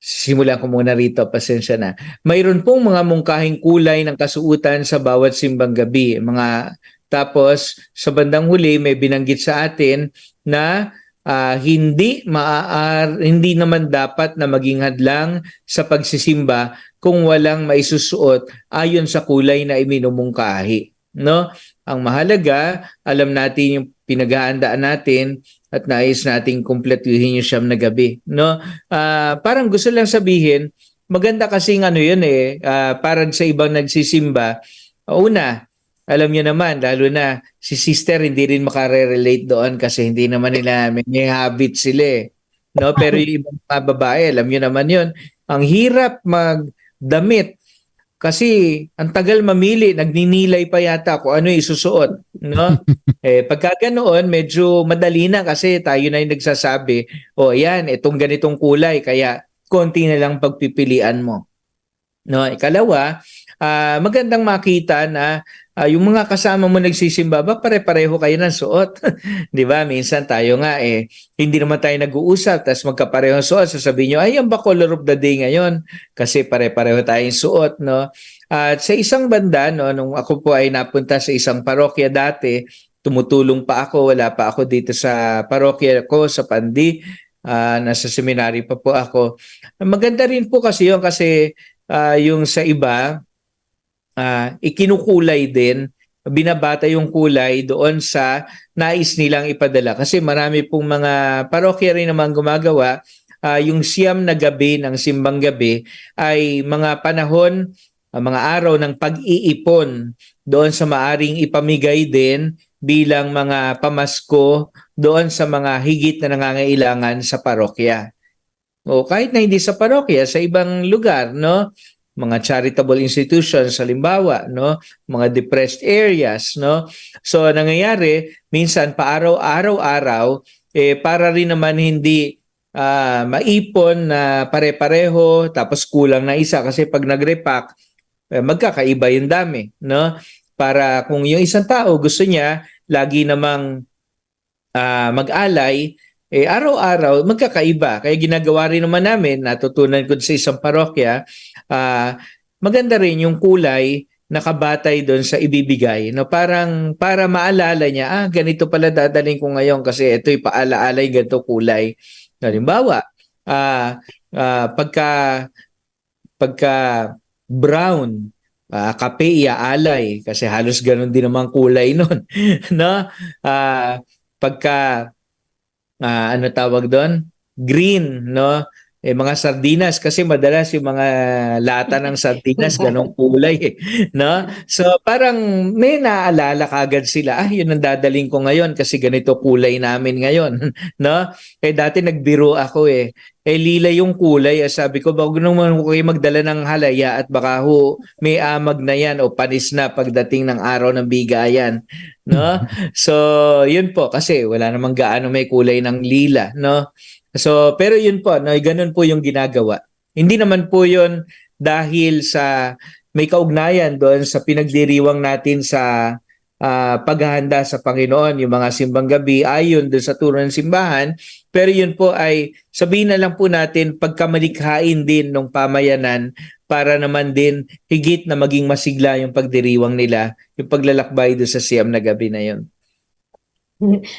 Speaker 4: Simulan ko muna rito, pasensya na. Mayroon pong mga mungkahing kulay ng kasuutan sa bawat simbang gabi. Tapos, sa bandang huli, may binanggit sa atin na hindi naman dapat na maging hadlang sa pagsisimba kung walang maisusuot ayon sa kulay na iminumungkahi, no? Ang mahalaga, alam natin yung pinaghahandaan natin at nais nating kumpletuhin yung siyam na gabi, no? Parang gusto lang sabihin, maganda kasing ano yun parang sa ibang nagsisimba. Una, alam niyo naman, lalo na si sister hindi rin makare-relate doon kasi hindi naman nila may habit sila no? Pero yung ibang mga babae, alam niyo naman yun, ang hirap magdamit kasi ang tagal mamili, nagninilay pa yata kung ano isusuot, no? Pagka ganoon, medyo madali na kasi tayo na yung nagsasabi, ayan, itong ganitong kulay, kaya konti na lang pagpipilian mo. No, ikalawa, magandang makita na yung mga kasama mo nagsisimba ba pare-pareho kayo ng suot. 'Di ba? Minsan tayo nga hindi naman tayo nag-uusap tapos magkapareho ng suot, sasabihin niyo ay yan ba color of the day ngayon kasi pare-pareho tayong suot, no? At sa isang banda, no, nung ako po ay napunta sa isang parokya dati, tumutulong pa ako, wala pa ako dito sa parokya ko sa Pandi, nasa seminary pa po ako. Maganda rin po kasi yun kasi yung sa iba, ikinukulay din, binabata yung kulay doon sa nais nilang ipadala. Kasi marami pong mga parokya rin naman gumagawa, yung siyam na gabi ng simbang gabi ay mga panahon, mga araw ng pag-iipon doon sa maaring ipamigay din bilang mga pamasko doon sa mga higit na nangangailangan sa parokya. O kahit na hindi sa parokya, sa ibang lugar, no? Mga charitable institutions, halimbawa, no? Mga depressed areas, no? So nangyayari, minsan araw-araw, para rin naman hindi maipon na pare-pareho tapos kulang na isa kasi pag nag-repack, magkakaiba yung dami, no? Para kung yung isang tao gusto niya lagi namang mag-alay, araw-araw magkakaiba. Kaya ginagawa rin naman namin, natutunan ko sa isang parokya, maganda rin yung kulay nakabatay doon sa ibibigay. No? Parang para maalala niya, ganito pala dadaling ko ngayon kasi ito'y paala-alay, ganito kulay. Halimbawa, pagka brown, kape iaalay kasi halos ganun din naman kulay nun. No? Pagka ano tawag doon? Green, no? Mga sardinas kasi madalas yung mga lata ng sardinas ganong kulay no? So parang may naaalala kagad sila, yun ang dadaling ko ngayon kasi ganito kulay namin ngayon, no? Dati nagbiro ako lila yung kulay, sabi ko wag naman ko kayo magdala ng halaya at baka may amag na yan o panis na pagdating ng araw ng bigayan, no? So yun po kasi wala namang gaano may kulay ng lila, no? So, pero yun po, no, ganun po yung ginagawa. Hindi naman po yun dahil sa may kaugnayan doon sa pinagdiriwang natin sa paghahanda sa Panginoon, yung mga simbang gabi ayon doon sa turo ng simbahan. Pero yun po ay sabihin na lang po natin pagkamalikhain din ng pamayanan para naman din higit na maging masigla yung pagdiriwang nila, yung paglalakbay doon sa siyam na gabi na yun.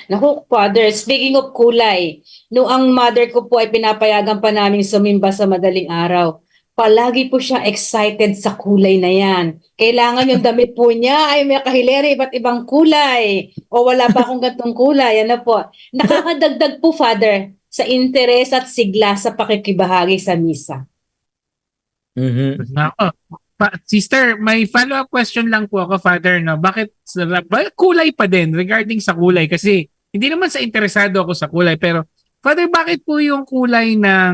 Speaker 2: Naku, Father, speaking of kulay, nung ang mother ko po ay pinapayagan pa namin sumimba sa madaling araw, palagi po siya excited sa kulay na yan. Kailangan yung damit po niya ay may kahilera, iba't ibang kulay. O wala pa akong gantong kulay, ano po. Nakakadagdag po, Father, sa interes at sigla sa pakikibahagi sa misa.
Speaker 4: Mhm.
Speaker 3: Nako. Sister, may follow-up question lang po ako, Father, no? Bakit kulay pa din regarding sa kulay? Kasi hindi naman sa interesado ako sa kulay, pero Father, bakit po yung kulay ng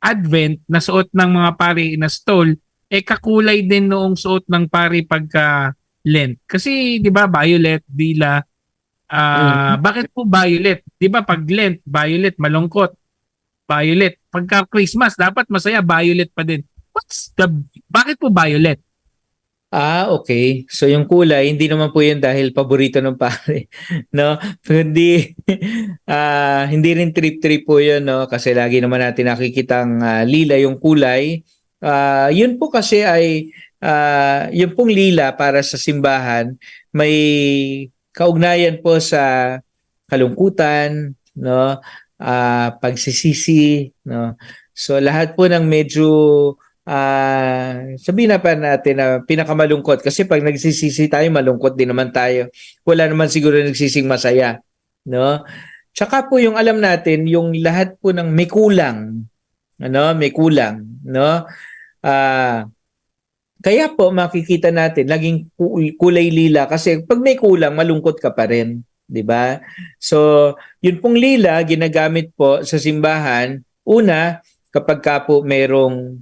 Speaker 3: Advent na suot ng mga pari na stole kakulay din noong suot ng pari pagka Lent? Kasi 'di ba violet, dila, bakit po violet? 'Di ba pag Lent, violet malungkot, violet. Pagka Christmas dapat masaya, violet pa din. Bakit po violet?
Speaker 4: Okay. So yung kulay, hindi naman po yun dahil paborito ng pare. No? Hindi, hindi rin trip-trip po yun, no? Kasi lagi naman natin nakikitang lila yung kulay. Yun po kasi ay, yun pong lila para sa simbahan, may kaugnayan po sa kalungkutan, no? Pagsisisi, no? So lahat po ng medyo sabihin na pa natin na pinakamalungkot kasi pag nagsisisi tayo malungkot din naman tayo. Wala naman siguro nagsising masaya, no? Tsaka po yung alam natin yung lahat po ng may kulang, may kulang, no? Kaya po makikita natin laging kulay lila kasi pag may kulang malungkot ka pa rin, 'di ba? So, yun pong lila ginagamit po sa simbahan una kapag ka po merong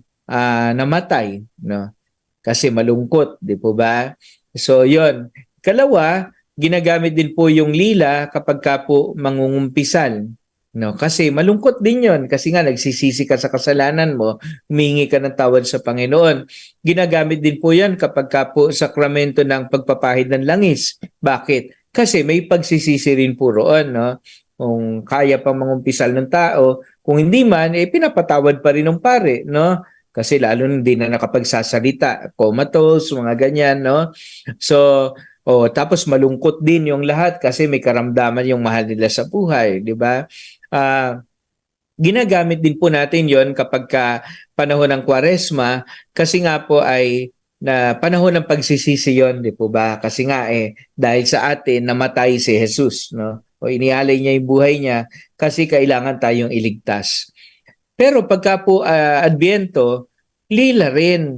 Speaker 4: namatay, no? Kasi malungkot, di po ba? So, yon. Kalawa, ginagamit din po yung lila kapag ka po mangungumpisal, no? Kasi malungkot din yon kasi nga nagsisisi ka sa kasalanan mo, humingi ka ng tawad sa Panginoon. Ginagamit din po yan kapag ka po sakramento ng pagpapahid ng langis. Bakit? Kasi may pagsisisi rin po roon, no? Kung kaya pang mangumpisal ng tao, kung hindi man, pinapatawad pa rin ng pare, no? Kasi lalo hindi na nakapagsasalita, comatose, mga ganyan, no? So, tapos malungkot din yung lahat kasi may karamdaman yung mahal nila sa buhay, di ba? Ginagamit din po natin yon kapag panahon ng Kwaresma kasi nga po ay na panahon ng pagsisisi yon, di po ba? Kasi nga dahil sa atin namatay si Jesus, no? O inialay niya yung buhay niya kasi kailangan tayong iligtas. Pero pagka po Adbyento, lila rin.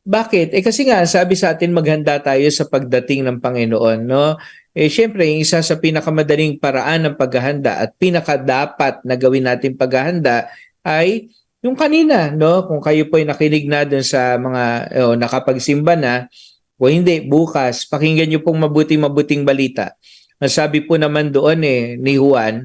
Speaker 4: Bakit? Kasi nga sabi sa atin maghanda tayo sa pagdating ng Panginoon, no? Syempre, yung isa sa pinakamadaling paraan ng paghahanda at pinakadapat na gawin natin paghahanda ay yung kanina, no? Kung kayo po ay nakinig na dun sa mga nakapagsimba na o hindi, bukas, pakinggan niyo pong mabuting balita. Sabi po naman doon ni Juan,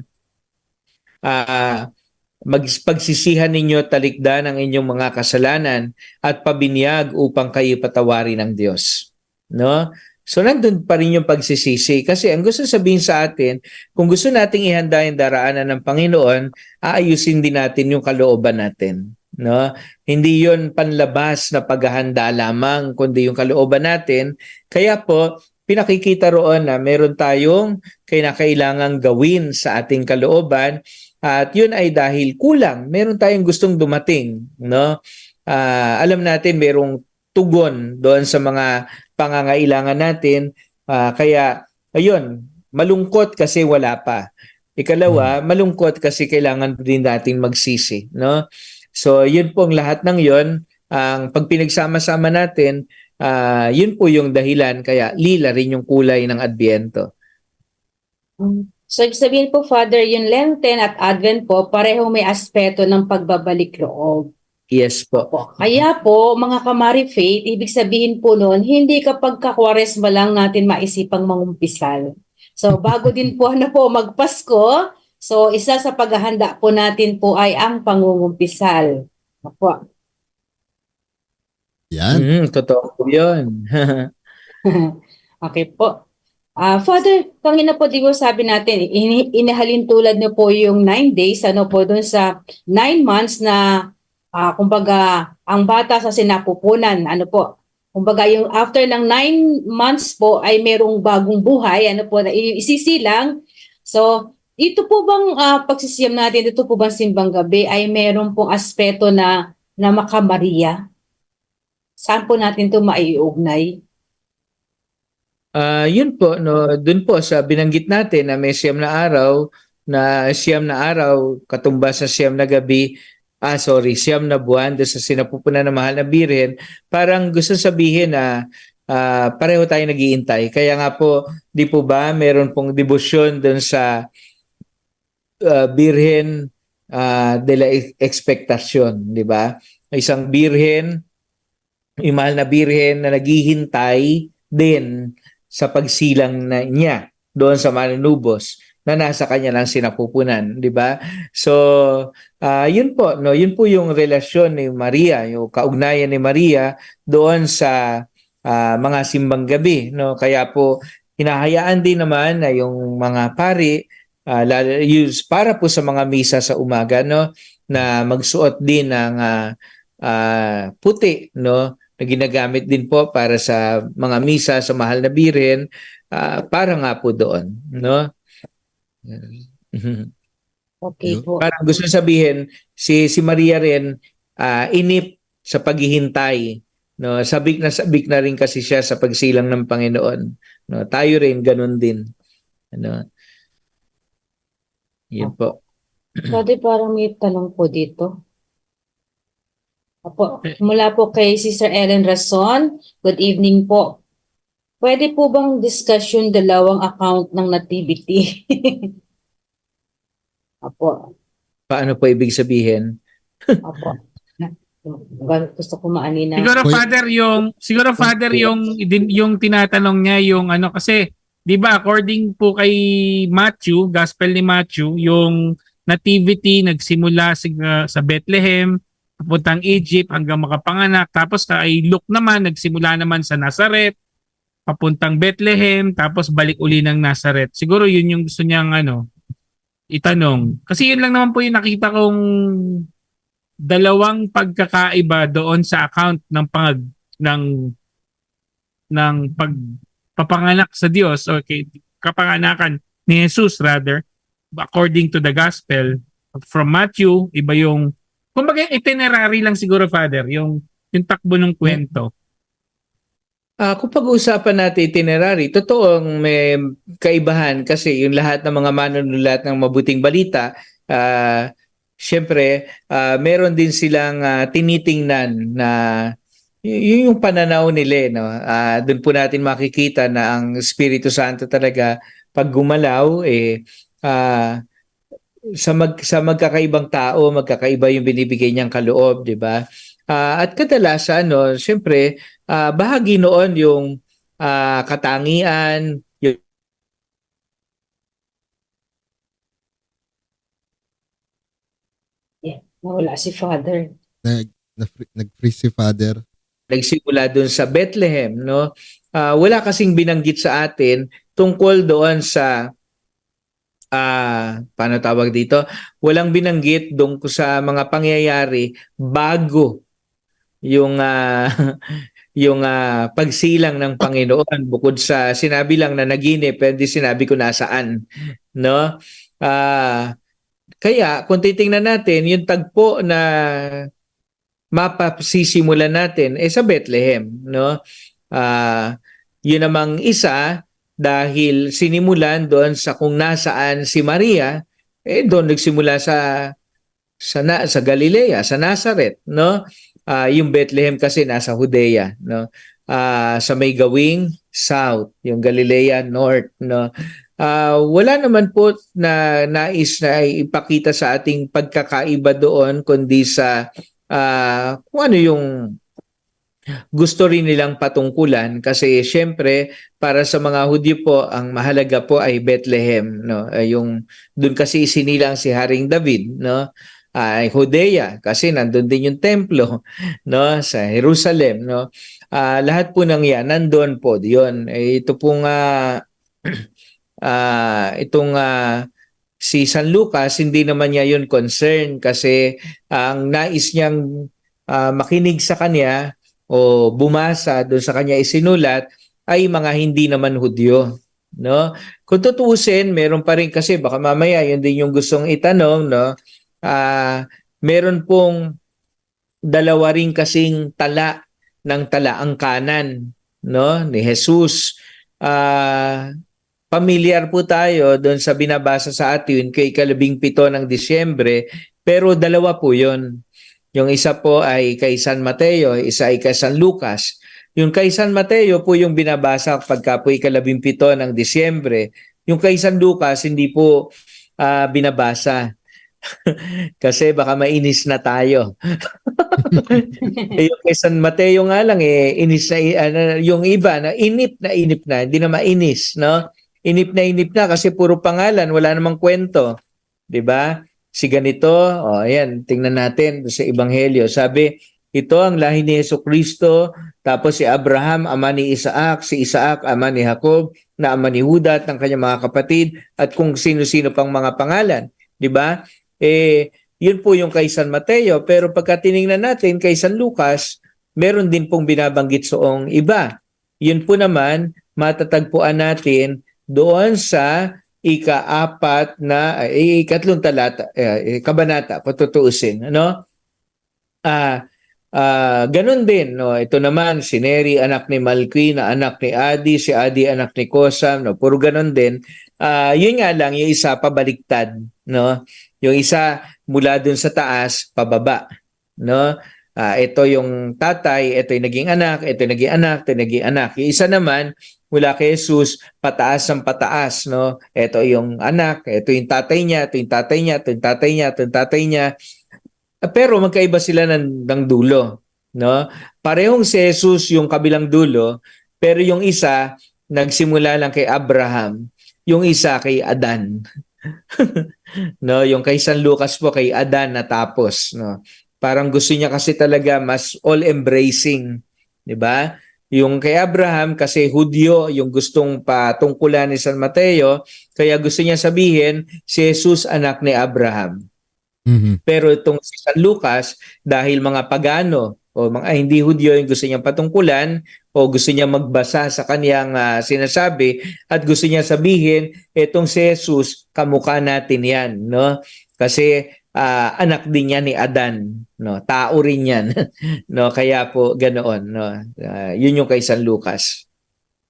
Speaker 4: pagsisihan ninyo talikdan ang inyong mga kasalanan at pabinyag upang kayo patawarin ng Diyos. No? So nandun pa rin yung pagsisisi kasi ang gusto sabihin sa atin, kung gusto nating ihanda yung daraanan ng Panginoon, aayusin din natin yung kalooban natin. No? Hindi yon panlabas na paghahanda lamang, kundi yung kalooban natin. Kaya po, pinakikita roon na meron tayong kailangang gawin sa ating kalooban at yun ay dahil kulang. Meron tayong gustong dumating, no? Alam natin merong tugon doon sa mga pangangailangan natin. Kaya ayun, malungkot kasi wala pa. Ikalawa, malungkot kasi kailangan din natin magsisi, no? So, yun pong lahat ng yun, ang pag pinagsama-sama natin, yun po yung dahilan kaya lila rin yung kulay ng Adbyento.
Speaker 2: So, ibig sabihin po, Father, yung Lenten at Advent po, parehong may aspeto ng pagbabalik loob.
Speaker 4: Yes po.
Speaker 2: Kaya po, mga kamari faith, ibig sabihin po noon, hindi kapag kakwaresma lang natin maisipang mangumpisal. So, bago din po magpasko, so isa sa paghahanda po natin po ay ang pangungumpisal. Opo.
Speaker 1: Yan.
Speaker 4: Totoo po yun.
Speaker 2: Okay po. Father, kanina po di ba sabi natin, inihalin tulad niyo po yung 9 days, ano po, dun sa 9 months na, kumbaga, ang bata sa sinapupunan, ano po, kumbaga yung after ng 9 months po ay merong bagong buhay, ano po, na isisilang. So, ito po bang pagsisiyam natin, ito po bang simbang gabi ay meron pong aspeto na makamaria? Saan po natin ito maiugnay?
Speaker 4: Yun po, no, dun po sa binanggit natin na may siyam na araw katumbas sa siyam na gabi, siyam na buwan doon sa sinapupunan ng mahal na birhen, parang gusto sabihin na pareho tayo nag-iintay. Kaya nga po, di po ba, meron pong debosyon doon sa Birhen de la Expectación, di ba? Isang birhen, yung mahal na birhen na naghihintay din sa pagsilang niya doon sa manunubos na nasa kanya lang sinapupunan, di ba? So, yun po, no, yun po yung relasyon ni Maria, yung kaugnayan ni Maria doon sa mga simbang gabi, no? Kaya po hinahayaan din naman na yung mga pari para po sa mga misa sa umaga, no, na magsuot din ng puti, no, na ginagamit din po para sa mga misa sa mahal na birhen, para nga po doon, no?
Speaker 2: Okay po.
Speaker 4: Parang gusto sabihin, si Maria rin inip sa paghihintay, no? Sabik na rin kasi siya sa pagsilang ng Panginoon, no? Tayo rin ganun din, ano? Yun po.
Speaker 2: Pwede parang may tanong po dito. Opo, mula po kay Sister Ellen Rason. Good evening po. Pwede po bang discussion dalawang account ng nativity? Opo,
Speaker 4: Paano po ibig sabihin?
Speaker 2: opo. Gusto ko maanina.
Speaker 3: Siguro Father yung tinatanong niya yung ano, kasi 'di ba according po kay Matthew, Gospel ni Matthew, yung nativity nagsimula sa Bethlehem, papuntang Egypt hanggang makapanganak. Tapos kay Luke naman, nagsimula naman sa Nazareth, papuntang Bethlehem, tapos balik uli ng Nazareth. Siguro yun yung gusto niyang itanong. Kasi yun lang naman po yung nakita kong dalawang pagkakaiba doon sa account ng pagpapanganak sa Diyos, o kapanganakan ni Jesus rather, according to the gospel. From Matthew, iba yung kumbaga itinerary lang siguro, Father, yung takbo ng kwento.
Speaker 4: Kung pag-uusapan natin itinerary, totoong may kaibahan kasi yung lahat ng mga manunulat ng mabuting balita, syempre, meron din silang tinitingnan na yung pananaw nila, no? Doon po natin makikita na ang Espiritu Santo talaga pag gumalaw, sa magkakaibang tao, magkakaiba yung binibigay niyang kaloob, di ba? At kadalasan, no, syempre, bahagi noon yung katangian, yung
Speaker 2: Wala si Father.
Speaker 1: Nag-freeze si Father.
Speaker 4: nagsimula doon sa Bethlehem, no? Wala kasing binanggit sa atin tungkol doon sa paano tawag dito? Walang binanggit doon sa mga pangyayari bago yung yung pagsilang ng Panginoon, bukod sa sinabi lang na naginip, pwede sinabi ko nasaan, no? Kaya kung titingnan natin yung tagpo na mapasisimulan natin sa Bethlehem, no? Yun namang isa, dahil sinimulan doon sa kung nasaan si Maria, doon nagsimula sa Galilea, sa Nazareth, no? Yung Bethlehem kasi nasa Judea, no? Sa may gawing south, yung Galilea north, no? Wala naman po na nais na ipakita sa ating pagkakaiba doon, kundi sa kung ano yung gusto rin nilang patungkulan, kasi syempre para sa mga Hudyo po ang mahalaga po ay Bethlehem, no? Yung doon kasi isinilang si Haring David, no? Judea kasi nandun din yung templo, no, sa Jerusalem, no? lahat po ng yan, nandoon po yun. Ito pong si San Lucas, hindi naman niya yun concern kasi ang nais niyang makinig sa kanya o bumasa doon sa kanya isinulat ay mga hindi naman Hudyo, no? Kung tutuusin, meron pa rin kasi baka mamaya yun din yung gustong itanong, no? Meron pong dalawa rin kasing tala ng talaang kanan, no, ni Jesus. Pamilyar po tayo doon sa binabasa sa atin kay ika-17 ng Disyembre, pero dalawa po 'yon. Yung isa po ay kay San Mateo, isa ay kay San Lucas. Yung kay San Mateo po yung binabasa pagka po ika-17 ng Disyembre. Yung kay San Lucas hindi po binabasa. Kasi baka mainis na tayo. Yung kay San Mateo nga lang inis na yung iba na inip na, hindi na mainis, no? Inip na kasi puro pangalan, wala namang kwento, 'di ba? Si ganito, ayan, tingnan natin sa ebanghelyo. Sabi, ito ang lahi ni Jesucristo, tapos si Abraham ama ni Isaac, si Isaac ama ni Jacob, na ama ni Juda at ng kanyang mga kapatid, at kung sino-sino pang mga pangalan, 'di ba? Yun po yung kay San Mateo, pero pagka tiningnan natin kay San Lucas, meron din pong binabanggit soong iba. Yun po naman matatagpuan natin doon sa ikatlong talata, kabanata, patutuusin, ano? Ganun din, no? Ito naman si Neri anak ni Malki na anak ni Adi, si Adi anak ni Kosam, no? Puro ganun din. Yun nga lang yung isa pabaliktad, no? Yung isa mula dun sa taas pababa, no? Ito yung tatay, ito yung naging anak, ito yung naging anak, ito yung naging anak. Yung isa naman mula kay Jesus, pataas ang pataas, no? Ito yung anak, ito yung tatay niya, ito yung tatay niya, ito yung tatay niya, ito yung tatay niya. Pero magkaiba sila ng dulo, no? Parehong si Jesus yung kabilang dulo, pero yung isa nagsimula lang kay Abraham, yung isa kay Adan. No, yung kay San Lucas po kay Adan natapos, no. Parang gusto niya kasi talaga mas all-embracing, 'di ba? Yung kay Abraham kasi Hudyo yung gustong patungkulan ni San Mateo, kaya gusto niya sabihin si Jesus anak ni Abraham. Pero itong si San Lucas, dahil mga pagano o mga hindi Hudyo yung gusto niyang patungkulan o gusto niya magbasa sa kaniyang sinasabi at gusto niya sabihin, itong si Jesus, kamukha natin yan, no? Kasi anak din niya ni Adan, no? Tao rin yan, no? Kaya po ganoon, no? Yun yung kay San Lucas.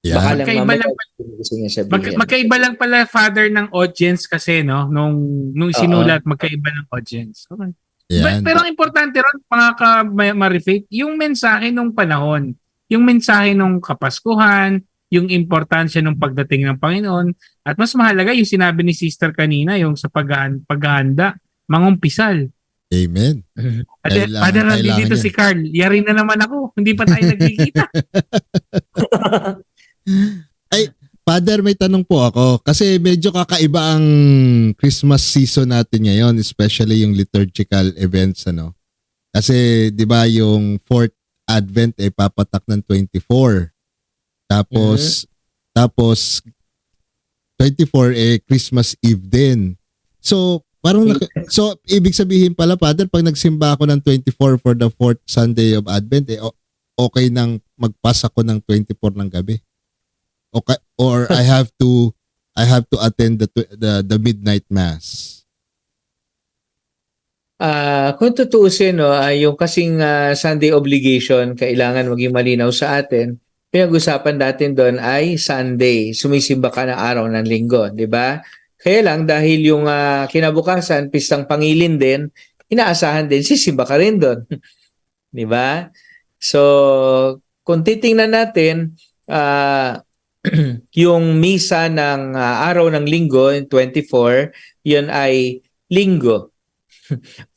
Speaker 1: Yeah.
Speaker 4: Baka lang
Speaker 3: Magkaiba lang
Speaker 4: gusto niya sabihin.
Speaker 3: magkaiba lang pala, Father, ng audience kasi, no? Nung sinulat, magkaiba ng audience. Okay.
Speaker 1: Yan.
Speaker 3: Pero ang importante ron, mga ka-Marifate, yung mensahe nung panahon, yung mensahe nung Kapaskuhan, yung importansya ng pagdating ng Panginoon, at mas mahalaga yung sinabi ni Sister kanina, yung sa paghahanda, mangumpisal.
Speaker 1: Amen.
Speaker 3: At
Speaker 1: Kailangan-
Speaker 3: Father, nandito
Speaker 1: kailangan
Speaker 3: si Carl. Yari na naman ako. Hindi pa tayo nagkikita.
Speaker 1: Father, may tanong po ako. Kasi medyo kakaiba ang Christmas season natin ngayon, especially yung liturgical events, ano. Kasi, di ba, yung 4th Advent ay papatak ng 24. Tapos 24 Christmas Eve din. So, parang so ibig sabihin pala, Father, pag nagsimba ako ng 24 for the 4th Sunday of Advent, okay nang magpas ako ng 24 ng gabi. Okay, or I have to attend the midnight mass.
Speaker 4: Kung tutuusin, no, yung kasing Sunday obligation, kailangan maging malinaw sa atin. Pinag-usapan natin doon ay Sunday, sumisimba ka na araw ng linggo, di ba? Kaya lang dahil yung kinabukasan, pistang pangilin din, inaasahan din, sisimba ka rin doon. Di ba? So, kung titingnan natin, yung misa ng araw ng linggo, 24, yun ay linggo.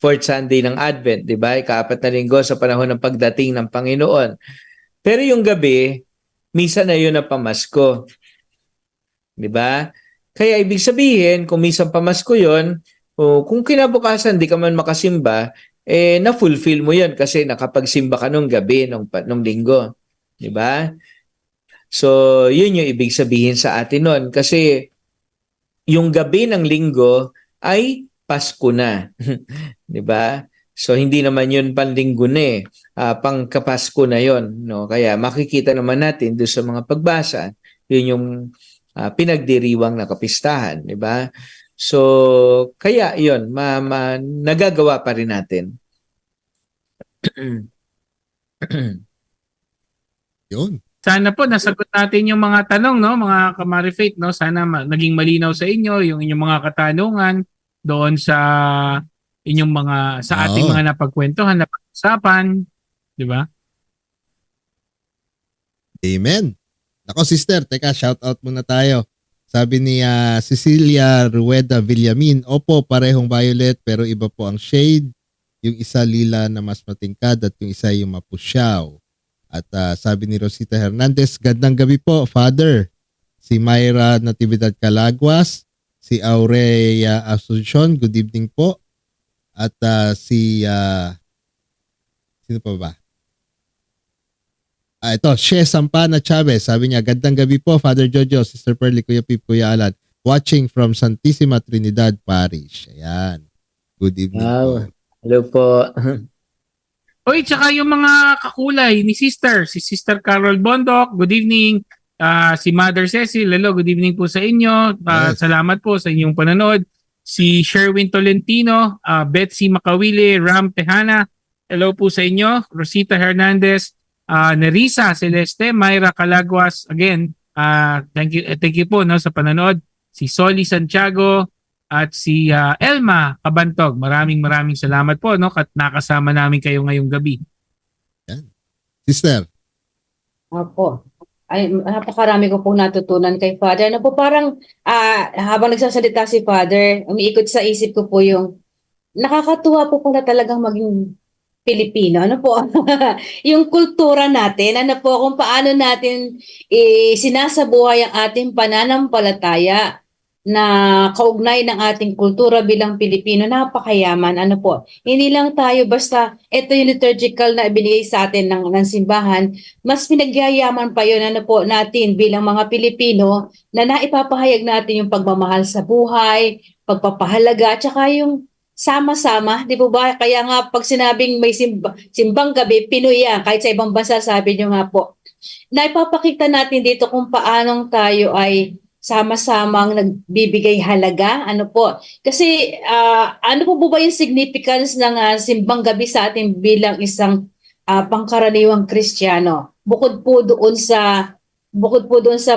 Speaker 4: Fourth Sunday ng Advent, di ba? Ika-4 na linggo sa panahon ng pagdating ng Panginoon. Pero yung gabi, misa na yun na pamasko. Di ba? Kaya ibig sabihin, kung misang pamasko yun, kung kinabukasan di ka man makasimba, na-fulfill mo yun kasi nakapagsimba ka nung gabi, nung linggo. 'di ba? So, yun yung ibig sabihin sa atin nun. Kasi yung gabi ng linggo ay Pasko na. 'Di ba? So, hindi naman yun panlinggo na eh. Pangkapasko na yun. No? Kaya makikita naman natin doon sa mga pagbasa, yun yung pinagdiriwang na kapistahan. 'Di ba? So, kaya yun, nagagawa pa rin natin.
Speaker 1: Yun.
Speaker 3: Sana po nasagot natin yung mga tanong, no, mga Kamari Faith, no. Sana naging malinaw sa inyo yung inyong mga katanungan doon sa inyong mga ating
Speaker 1: Oo.
Speaker 3: mga napagkwentuhan, napag-usapan, 'di ba?
Speaker 1: Amen. Ako sister, teka, shout out muna tayo. Sabi ni Cecilia Rueda Villamin, opo, parehong violet pero iba po ang shade. Yung isa lila na mas matingkad at yung isa yung mapusyaw. At sabi ni Rosita Hernandez, gandang gabi po, Father. Si Myra Natividad Calaguas, si Aurea Asuncion, good evening po. At sino pa ba? Ito, She Sampana Chavez. Sabi niya, gandang gabi po, Father Jojo, Sister Pearly, Kuya Pip, Kuya Alan. Watching from Santissima Trinidad Parish. Ayan. Good evening po.
Speaker 4: Wow. Hello po.
Speaker 3: Oy, tsaka yung mga kakulay ni Sister, si Sister Carol Bondok, good evening. Si Mother Cecil, hello, good evening po sa inyo.
Speaker 1: Yes.
Speaker 3: Salamat po sa inyong panonood. Si Sherwin Tolentino, Betsy Makawili, Ram Tejana, hello po sa inyo. Rosita Hernandez, Nerissa Celeste, Myra Calaguas, again, thank you po no, sa panonood. Si Soli Santiago, at si Elma Kabantog. Maraming salamat po no at nakasama namin kayo ngayong gabi.
Speaker 1: Sister.
Speaker 2: Opo. Ay, napakarami ko pong natutunan kay Father. Ano po parang habang nagsasalita si Father, umiikot sa isip ko po yung nakakatuwa po pala talagang maging Pilipino. Ano po? Yung kultura natin, ano po, kung paano natin sinasabuhay ang ating pananampalataya na kaugnay ng ating kultura bilang Pilipino, napakayaman. Ano po, hindi lang tayo basta ito yung liturgical na ibinigay sa atin ng simbahan, mas pinagyayaman pa yun ano po natin bilang mga Pilipino na naipapahayag natin yung pagmamahal sa buhay, pagpapahalaga, at saka yung sama-sama, di po ba? Kaya nga pag sinabing may simbang gabi, Pinoy yan, kahit sa ibang bansa sabi nyo nga po, naipapakita natin dito kung paanong tayo ay sama-samang nagbibigay halaga, ano po. Kasi ano po ba yung significance ng simbang gabi sa atin bilang isang pangkaraniwang Kristiyano? Bukod po doon sa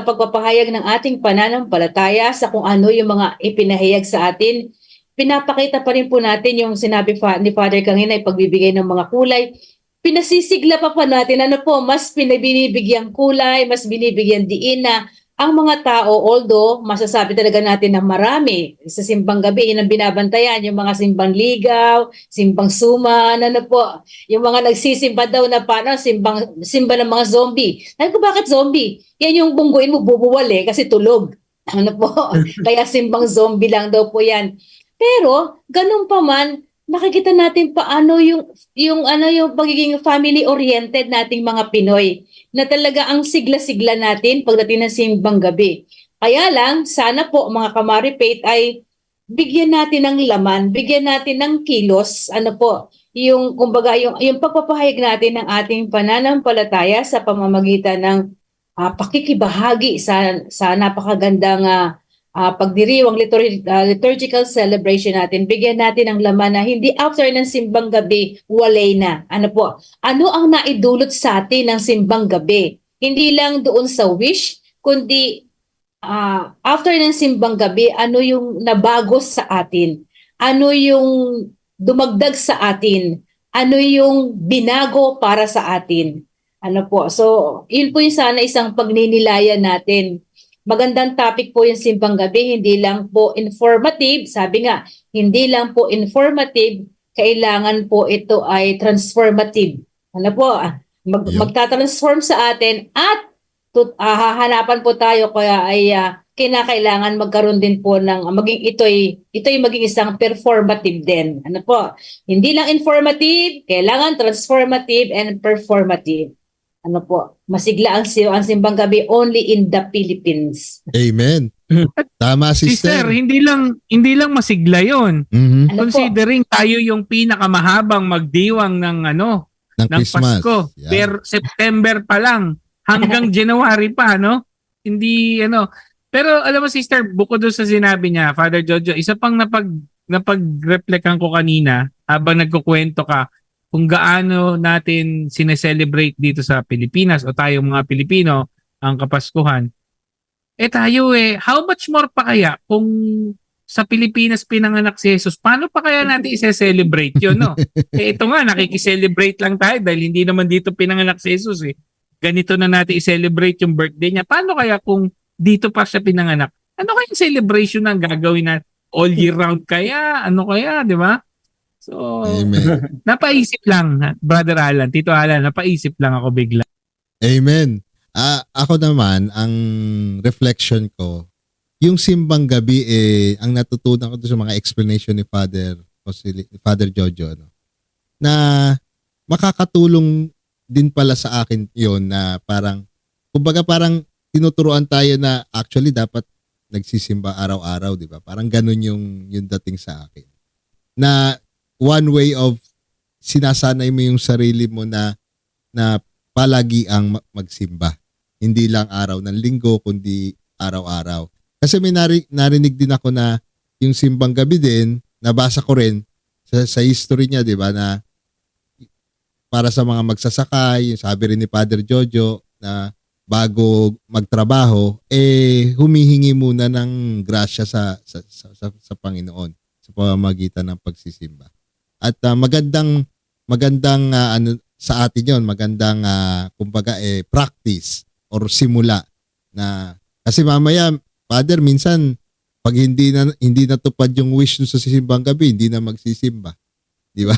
Speaker 2: pagpapahayag ng ating pananampalataya sa kung ano yung mga ipinahayag sa atin, pinapakita pa rin po natin yung sinabi ni Father kanina, pagbibigay ng mga kulay. Pinasisigla pa natin, ano po, mas binibigyan kulay, mas binibigyan diin na ang mga tao, although masasabi talaga natin na marami sa simbang gabi, yun ang binabantayan, yung mga simbang ligaw, simbang suman, ano po, yung mga nagsisimba daw na paano, simba ng mga zombie. Sabi ko, bakit zombie? Yan yung bungguin mo, bubuwal kasi tulog. Ano po? Kaya simbang zombie lang daw po yan. Pero, ganun pa man, makikita natin paano yung pagiging family-oriented nating mga Pinoy na talaga ang sigla-sigla natin pagdating ng simbang gabi. Kaya lang, sana po mga Kamari Faith ay bigyan natin ng laman, bigyan natin ng kilos, ano po, yung kumbaga yung pagpapahayag natin ng ating pananampalataya sa pamamagitan ng pakikibahagi sa napakagandang pagdiriwang liturgical celebration natin, bigyan natin ng laman na hindi after ng simbang gabi, walay na. Ano po? Ano ang naidulot sa atin ng simbang gabi? Hindi lang doon sa wish, kundi after ng simbang gabi, ano yung nabago sa atin? Ano yung dumagdag sa atin? Ano yung binago para sa atin? Ano po? So, yun po yung sana isang pagninilayan natin. Magandang topic po yung simbang gabi, hindi lang po informative. Sabi nga, hindi lang po informative, kailangan po ito ay transformative. Ano po? Magtatransform sa atin at hahanapan po tayo kaya ay kinakailangan magkaroon din po ng maging ito'y maging isang performative din. Ano po? Hindi lang informative, kailangan transformative and performative. ano po, masigla ang simbang gabi only in the Philippines.
Speaker 1: Amen. Tama,
Speaker 3: Sister,
Speaker 1: sister.
Speaker 3: hindi lang masigla 'yon.
Speaker 1: Mhm.
Speaker 2: Ano po?
Speaker 3: Considering tayo yung pinakamahabang magdiwang ng
Speaker 1: Ng
Speaker 3: ng
Speaker 1: Christmas.
Speaker 3: Pasko.
Speaker 1: Yan.
Speaker 3: Pero September pa lang hanggang January pa, no? Hindi Pero alam mo sister, bukod doon sa sinabi niya, Father Jojo, isa pang napag-reflectan ko kanina habang nagkukwento ka kung gaano natin sineselebrate dito sa Pilipinas o tayong mga Pilipino ang Kapaskuhan. Tayo how much more pa kaya kung sa Pilipinas pinanganak si Jesus, paano pa kaya natin i-celebrate yun, no? Ito nga, nakikiselebrate lang tayo dahil hindi naman dito pinanganak si Jesus eh. Ganito na natin i-celebrate yung birthday niya. Paano kaya kung dito pa siya pinanganak? Ano kayang celebration ang gagawin na all year round kaya? Ano kaya, di ba? So,
Speaker 1: Amen.
Speaker 3: napaisip lang, Brother Alan, Tito Alan, napaisip lang ako bigla.
Speaker 1: Amen. Ako naman, ang reflection ko, yung simbang gabi, ang natutunan ko doon sa mga explanation ni Father Jojo, no, na makakatulong din pala sa akin yon na parang, kumbaga parang tinuturuan tayo na actually dapat nagsisimba araw-araw, di ba? Parang ganun yung dating sa akin. Na one way of sinasanay mo yung sarili mo na palagi ang magsimba. Hindi lang araw ng linggo, kundi araw-araw. Kasi may narinig din ako na yung simbang gabi din, nabasa ko rin sa history niya, di ba, na para sa mga magsasakay, yung sabi rin ni Father Jojo na bago magtrabaho, humihingi muna ng grasya sa Panginoon sa pamamagitan ng pagsisimba. At magandang ano sa atin yon, magandang kumbaga practice or simula na kasi mamaya Father minsan pag hindi natupad yung wish dun sa simbang gabi, hindi na magsisimba. Di ba?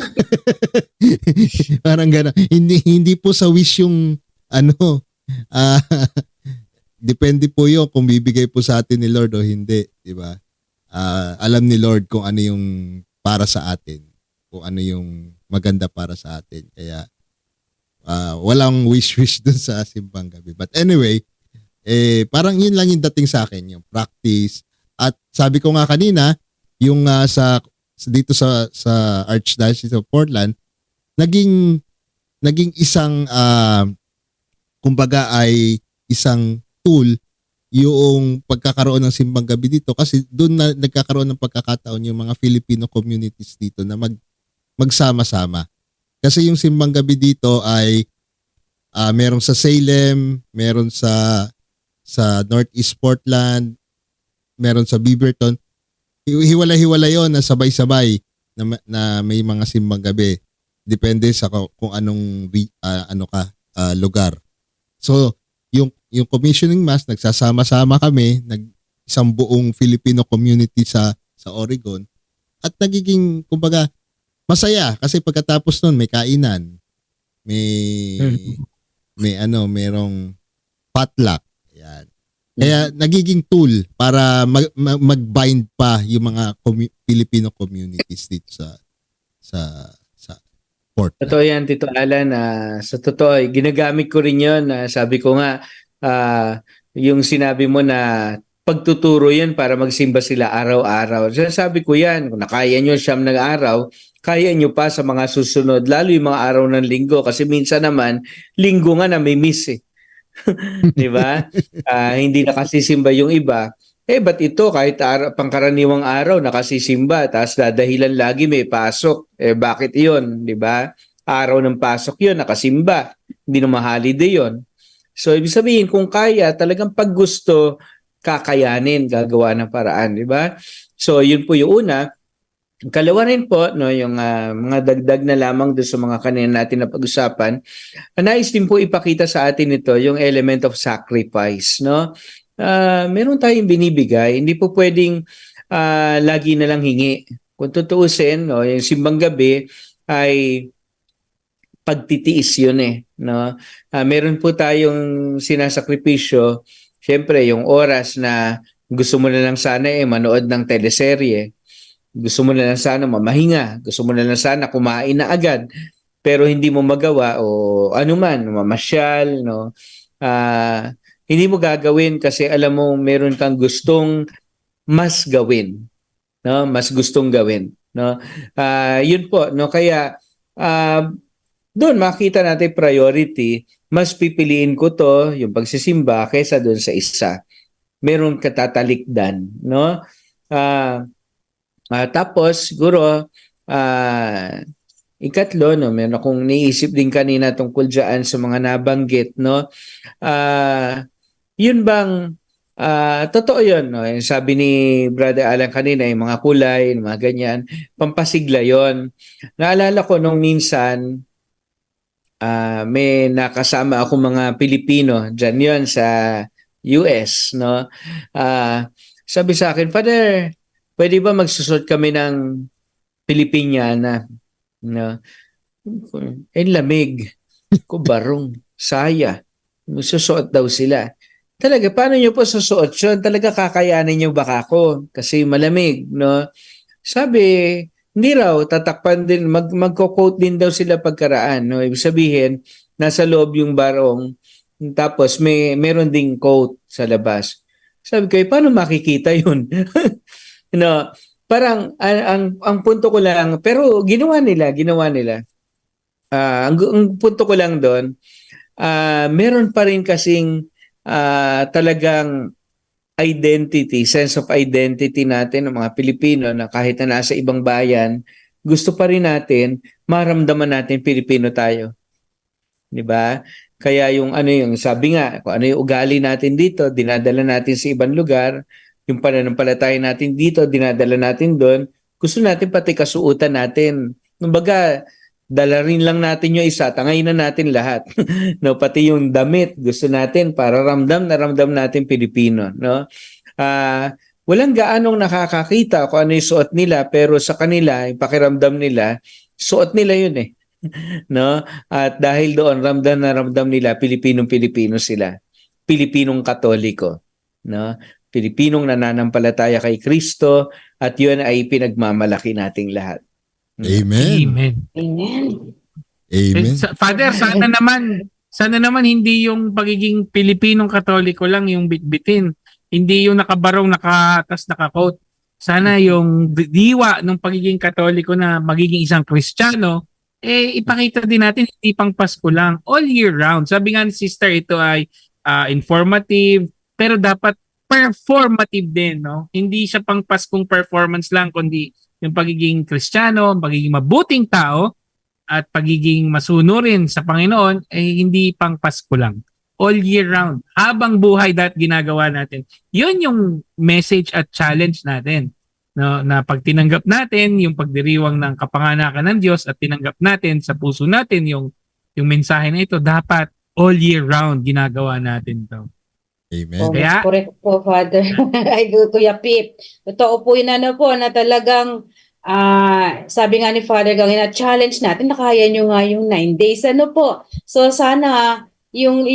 Speaker 1: Parang gano'n. Hindi po sa wish yung depende po yun kung bibigay po sa atin ni Lord o hindi. Di ba? Alam ni Lord kung ano yung para sa atin. Kung ano yung maganda para sa atin. Kaya walang wish dun sa simbang gabi. But anyway, parang yun lang yung dating sa akin, yung practice. At sabi ko nga kanina, yung dito sa Archdiocese of Portland, naging isang kumbaga ay isang tool yung pagkakaroon ng simbang gabi dito kasi doon na nagkakaroon ng pagkakataon yung mga Filipino communities dito na magsama-sama. Kasi yung simbang gabi dito ay meron sa Salem, meron sa Northeast Portland, meron sa Beaverton. Hiwala-hiwala yon na sabay-sabay na may mga simbang gabi. Depende sa kung anong lugar. So, yung commissioning mass, nagsasama-sama kami, isang buong Filipino community sa Oregon at nagiging kumbaga masaya kasi pagkatapos nun may kainan. Merong potluck. Ayan. Kaya nagiging tool para mag-bind pa yung mga Filipino communities dito sa Portland.
Speaker 4: Totoo yan, Tito Alan. Sa totoo, ginagamit ko rin yun. Sabi ko nga, yung sinabi mo na pagtuturo yan para magsimba sila araw-araw. Sabi ko yan, kung nakaya nyo siyam na araw, kaya nyo pa sa mga susunod, lalo yung mga araw ng linggo. Kasi minsan naman, linggo nga na may miss eh. Di ba? Hindi nakasisimba yung iba. Ba't ito kahit pangkaraniwang araw nakasisimba tapos dadahilan lagi may pasok. Bakit iyon? Di ba? Araw ng pasok yun, nakasimba. Hindi naman holiday yun. So, ibig sabihin, kung kaya, talagang pag gusto, kakayanin, gagawa ng paraan. Di ba? So, yun po yung una. Kalawa rin po, no, yung mga dagdag na lamang doon sa mga kanina natin na pag-usapan, nais din po ipakita sa atin ito yung element of sacrifice. No? Meron tayong binibigay, hindi po pwedeng lagi na lang hingi. Kung tutuusin, no, yung simbang gabi ay pagtitiis yun eh. No? Meron po tayong sinasakripisyo, syempre yung oras na gusto mo na lang sana manood ng teleserye. Gusto mo na lang sana mamahinga. Gusto mo na lang sana kumain na agad. pero hindi mo magawa o anuman, mamasyal, no? Hindi mo gagawin kasi alam mo meron kang gustong mas gawin, no? Mas gustong gawin, no? Yun po, no? Kaya doon makita natin priority, mas pipiliin ko to, yung pagsisimba kaysa doon sa isa. Meron katatalikdan, no? Tapos siguro ikatlo, no, meron akong niisip din kanina tungkol diyan sa mga nabanggit, no? Yun bang totoo yun, no? Yung sabi ni Brother Alan kanina, yung mga kulay, yung mga ganyan, pampasigla yun. Naalala ko nung minsan, may nakasama ako mga Pilipino dyan yun sa US, no? Sabi sa akin, Father, pwede ba magsusot kami ng Pilipiniana? No? Lamig. Ko barong. Saya. Magsusuot daw sila. Talaga, paano nyo po susuot yun? Talaga kakayanin nyo baka ako? Kasi malamig, no? Sabi, hindi raw, tatakpan din, magko-coat din daw sila pagkaraan. No? Ibig sabihin, nasa loob yung barong, tapos meron ding coat sa labas. Sabi ko, paano makikita yun? No, parang ang punto ko lang, pero ginawa nila. Ang punto ko lang doon, meron pa rin kasing talagang identity, sense of identity natin ng mga Pilipino na kahit na nasa ibang bayan, gusto pa rin natin maramdaman natin Pilipino tayo. 'Di ba? Kaya yung sabi nga, kung ano yung ugali natin dito, dinadala natin sa ibang lugar, yung pananampalataya natin dito, dinadala natin doon. Gusto natin pati kasuotan natin. Kumbaga, dala rin lang natin yung isa, tangay na natin lahat. No, pati yung damit, gusto natin para ramdam natin Pilipino, no? Walang gaanong nakakakita kung ano yung suot nila, pero sa kanila, yung pakiramdam nila, suot nila yun eh. No? At dahil doon ramdam nila Pilipinong-Pilipino sila. Pilipinong Katoliko, no? Pilipinong nananampalataya kay Kristo at 'yun ay pinagmamalaki nating lahat.
Speaker 1: Amen.
Speaker 2: Amen.
Speaker 1: Amen.
Speaker 3: Father, sana naman hindi yung pagiging Pilipinong Katoliko lang yung bitbitin. Hindi yung nakabarong, naka-coat. Sana yung diwa ng pagiging Katoliko na magiging isang Kristiyano, ipakita din natin hindi pang Pasko lang, all year round. Sabi nga ni Sister, ito ay informative, pero dapat performative din, no? Hindi siya pang Paskong performance lang, kundi yung pagiging Kristiyano, pagiging mabuting tao, at pagiging masunurin sa Panginoon, hindi pang Pasko lang. All year round. Habang buhay ginagawa natin. Yun yung message at challenge natin. No, na pag tinanggap natin yung pagdiriwang ng kapanganakan ng Diyos at tinanggap natin sa puso natin yung mensahe na ito, dapat all year round ginagawa natin to.
Speaker 1: Amen.
Speaker 3: Kaya-
Speaker 2: Correct po, Father. Ay, Kuya Pip. Totoo po yun na talagang sabi nga ni Father Gangin, challenge natin, nakaya nyo nga yung 9 days. Ano po? So sana yung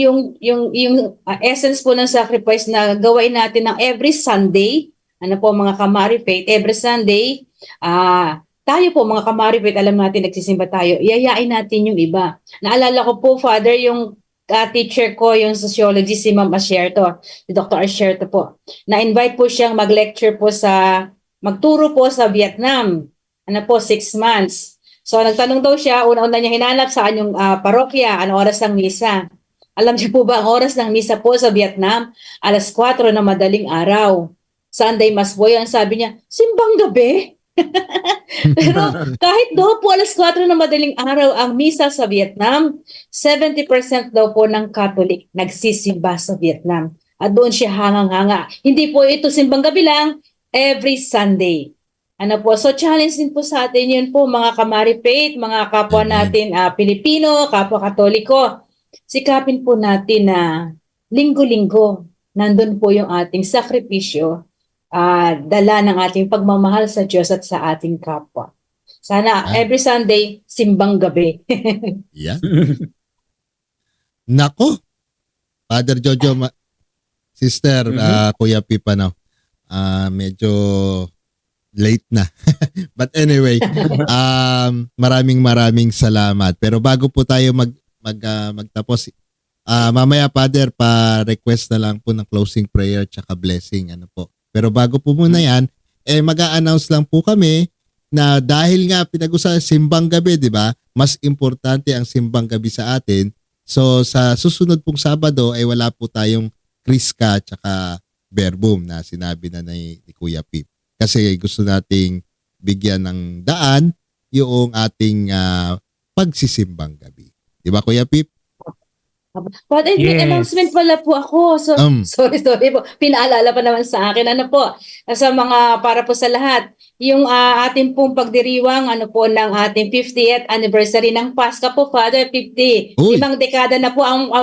Speaker 2: essence po ng sacrifice na gawain natin ng every Sunday, ano po mga Kamari Faith, every Sunday, tayo po mga Kamari Faith, alam natin nagsisimba tayo, iyayain natin yung iba. Naalala ko po, Father, yung teacher ko, yung sociology, si Ma'am Asherto, si Dr. Asherto po. Na-invite po siyang mag-lecture po magturo po sa Vietnam. Ano po, 6 months. So nagtanong daw siya, una-una niya hinanap saan yung parokya, ano oras ng misa. Alam niyo po ba, ang oras ng misa po sa Vietnam, 4:00 na madaling araw. Sunday Mass po yan, sabi niya, simbang gabi. Pero kahit daw po 4:00 na madaling araw ang misa sa Vietnam, 70% daw po ng Catholic nagsisimba sa Vietnam. At doon siya hangang-hanga. Hindi po ito simbang gabi lang, every Sunday. Ano po, so challenge din po sa atin yun po mga Kamari Faith, mga kapwa natin Pilipino, kapwa Katoliko. Sikapin po natin na linggo-linggo nandun po yung ating sakripisyo, dala ng ating pagmamahal sa Diyos at sa ating kapwa. Sana every Sunday, simbang gabi.
Speaker 1: Yan. Nako. Father Jojo, Sister Kuya Pipa, no? Medyo late na. But anyway, maraming salamat. Pero bago po tayo magtapos, mamaya Father, pa-request na lang po ng closing prayer tsaka blessing. Ano po. Pero bago po muna yan, mag-a-announce lang po kami na dahil nga pinag-usapan simbang gabi, di ba? Mas importante ang simbang gabi sa atin. So sa susunod pong Sabado ay wala po tayong Kriska tsaka Verbum na sinabi na ni Kuya Pip. Kasi gusto nating bigyan ng daan yung ating pagsisimbang gabi. Di ba Kuya Pip?
Speaker 2: But may
Speaker 3: Yes.
Speaker 2: announcement pala po ako. So, sorry po. Pinaalala pa naman sa akin. Ano po, sa mga, para po sa lahat, yung ating pong pagdiriwang, ano po, ng ating 50th anniversary ng Paska po, Father, 50.
Speaker 1: Uy.
Speaker 2: 5 dekada na po ang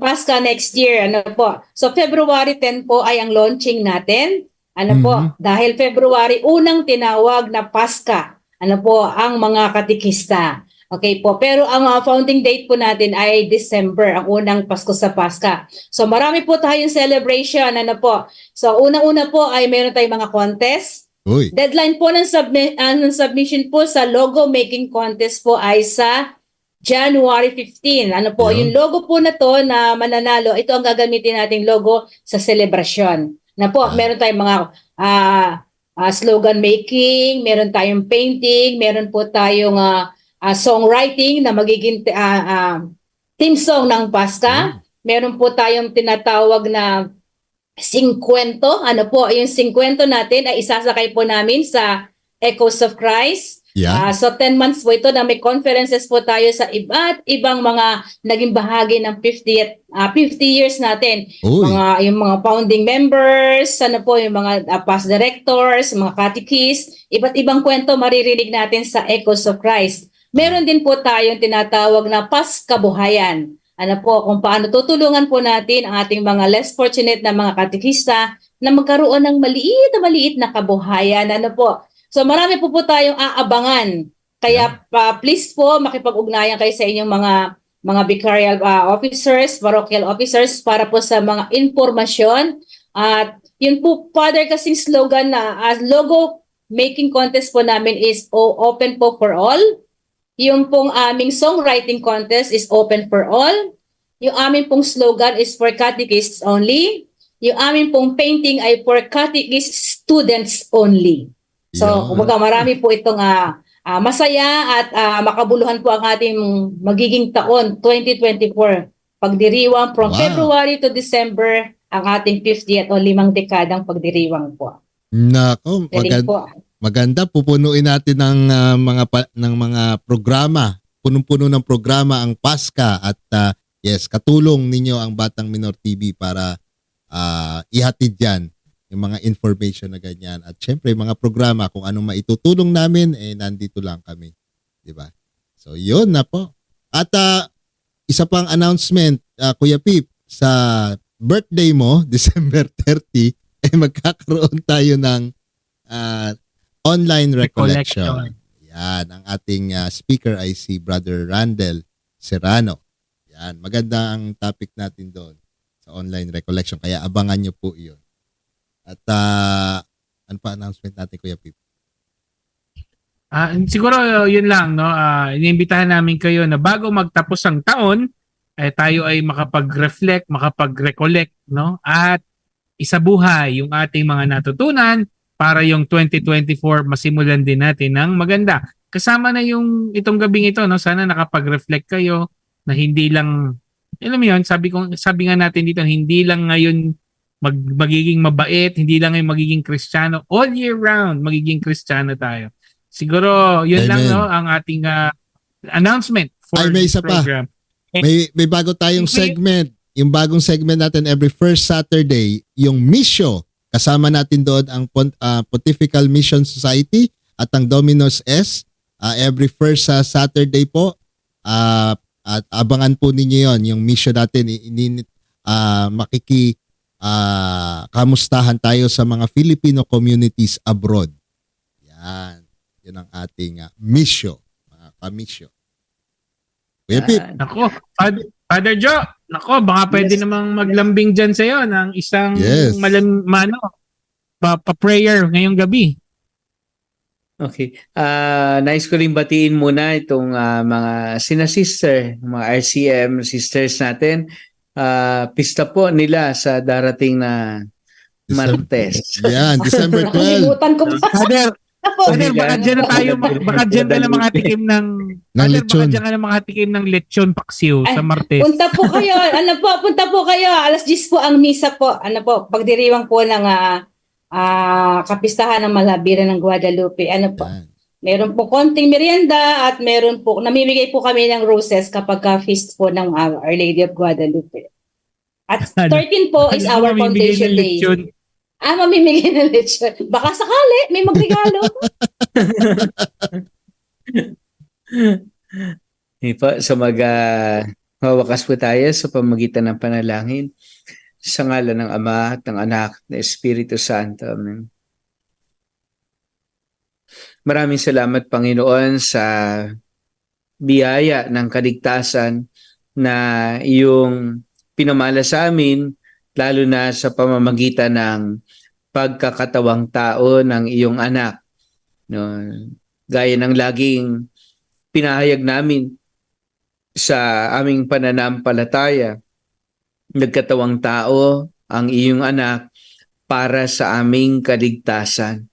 Speaker 2: Paska next year. Ano po. So, February 10 po ay ang launching natin. Ano po, dahil February, unang tinawag na Paska. Ano po, ang mga katikista. Okay po, pero ang founding date po natin ay December, ang unang Pasko sa Paska. So marami po tayong celebration, ano po. So unang-una po ay meron tayong mga contest.
Speaker 1: Uy.
Speaker 2: Deadline po ng submission po sa logo making contest po ay sa January 15. Ano po,
Speaker 1: Ayun.
Speaker 2: yung logo po na to na mananalo, ito ang gagamitin nating logo sa celebration. Na po, meron tayong mga slogan making, meron tayong painting, meron po tayong songwriting na magiging theme song ng Paska. Meron po tayong tinatawag na 50. Ano po, yung 50 natin ay isasakay po namin sa Echoes of Christ.
Speaker 1: Yeah.
Speaker 2: So 10 months po ito na may conferences po tayo sa iba't ibang mga naging bahagi ng 50 years natin.
Speaker 1: Uy.
Speaker 2: Yung mga founding members, ano po, yung mga past directors, mga catechists, iba't ibang kwento maririnig natin sa Echoes of Christ. Meron din po tayong tinatawag na Paskabuhayan. Ano po, kung paano tutulungan po natin ang ating mga less fortunate na mga katekista na magkaroon ng maliit na kabuhayan. Ano po. So marami po tayong aabangan. Kaya please po makipag-ugnayan kayo sa inyong mga vicarial officers, parochial officers para po sa mga informasyon. At yun po, Father, kasing slogan na logo making contest po namin is open po for all. Yung pong aming songwriting contest is open for all. Yung aming pong slogan is for catechists only. Yung aming pong painting ay for catechist students only. So, kumbaga marami po itong masaya at makabuluhan po ang ating magiging taon 2024. Pagdiriwang from February to December ang ating 50th o 5 dekadang pagdiriwang po.
Speaker 1: Nako, maganda, pupunuin natin ng mga programa. Punong-puno ng programa ang Paska at yes, katulong ninyo ang Batang Minor TV para ihatid yan yung mga information na ganyan. At syempre, mga programa, kung anong maitutulong namin, nandito lang kami. Diba? So, yun na po. At isa pang announcement, Kuya Pip, sa birthday mo, December 30, magkakaroon tayo ng online recollection. Yan, ang ating speaker ay si Brother Randel Serrano. Yan, maganda ang topic natin doon sa online recollection. Kaya abangan nyo po yun. At ano pa announcement natin, Kuya Pip?
Speaker 3: Siguro yun lang, no? Iniimbitahan namin kayo na bago magtapos ang taon, tayo ay makapag-reflect, makapag-recollect, no? At isabuhay yung ating mga natutunan para yung 2024 masimulan din natin ng maganda. Kasama na yung itong gabing ito, no? Sana nakapag-reflect kayo na hindi lang, alam mo yun, sabi nga natin dito, hindi lang ngayon magiging mabait, hindi lang ngayon magiging Kristiyano, all year round magiging Kristiyano tayo. Siguro yun
Speaker 1: Amen.
Speaker 3: lang, no, ang ating announcement for
Speaker 1: may
Speaker 3: this
Speaker 1: isa pa.
Speaker 3: program.
Speaker 1: May bago tayong segment. Yung bagong segment natin every first Saturday, yung Misyo. Kasama natin doon ang Pontifical Mission Society at ang Dominos S. Every first Saturday po. At abangan po ninyo yon yung mission natin. Kamustahan tayo sa mga Filipino communities abroad. Yan. Yun ang ating Misyo. Mga kamisyo. Kuya Pip.
Speaker 3: Nako, Father Joe, nako, baka pwede namang maglambing dyan sa'yo ng isang pa-prayer ngayong gabi.
Speaker 4: Okay. Nais ko rin batiin muna itong mga sister, mga RCM sisters natin. Pista po nila sa darating na Martes.
Speaker 1: Yan, December 12.
Speaker 2: Nakalimutan ko pa.
Speaker 3: Father, Father, baka dyan na tayo, baka dyan ka na makatikim ng Father, baka
Speaker 1: lechon.
Speaker 3: dyan ka na makatikim ng lechon paksiw sa Martes.
Speaker 2: Punta po kayo. Punta po kayo. 10:00 po ang misa po. Pagdiriwang po ng kapistahan ng Malabiran ng Guadalupe.
Speaker 1: Yan.
Speaker 2: Meron po konting merienda at meron po, namimigay po kami ng roses kapag feast po ng Our Lady of Guadalupe. At 13 po is our
Speaker 3: Mamimigay
Speaker 2: foundation
Speaker 3: ng
Speaker 2: day.
Speaker 3: lechon.
Speaker 2: Mamimigay ng lechon. Baka sakali, may magregalo.
Speaker 4: So mawakas po tayo sa pamagitan ng panalangin sa ngalan ng Ama at ng Anak at ng Espiritu Santo. Amen. Maraming salamat, Panginoon, sa biyaya ng kaligtasan na iyong pinamala sa amin, lalo na sa pamamagitan ng pagkakatawang tao ng iyong anak. No? Gaya ng laging pinahayag namin sa aming pananampalataya, nagkatawang tao ang iyong anak para sa aming kaligtasan.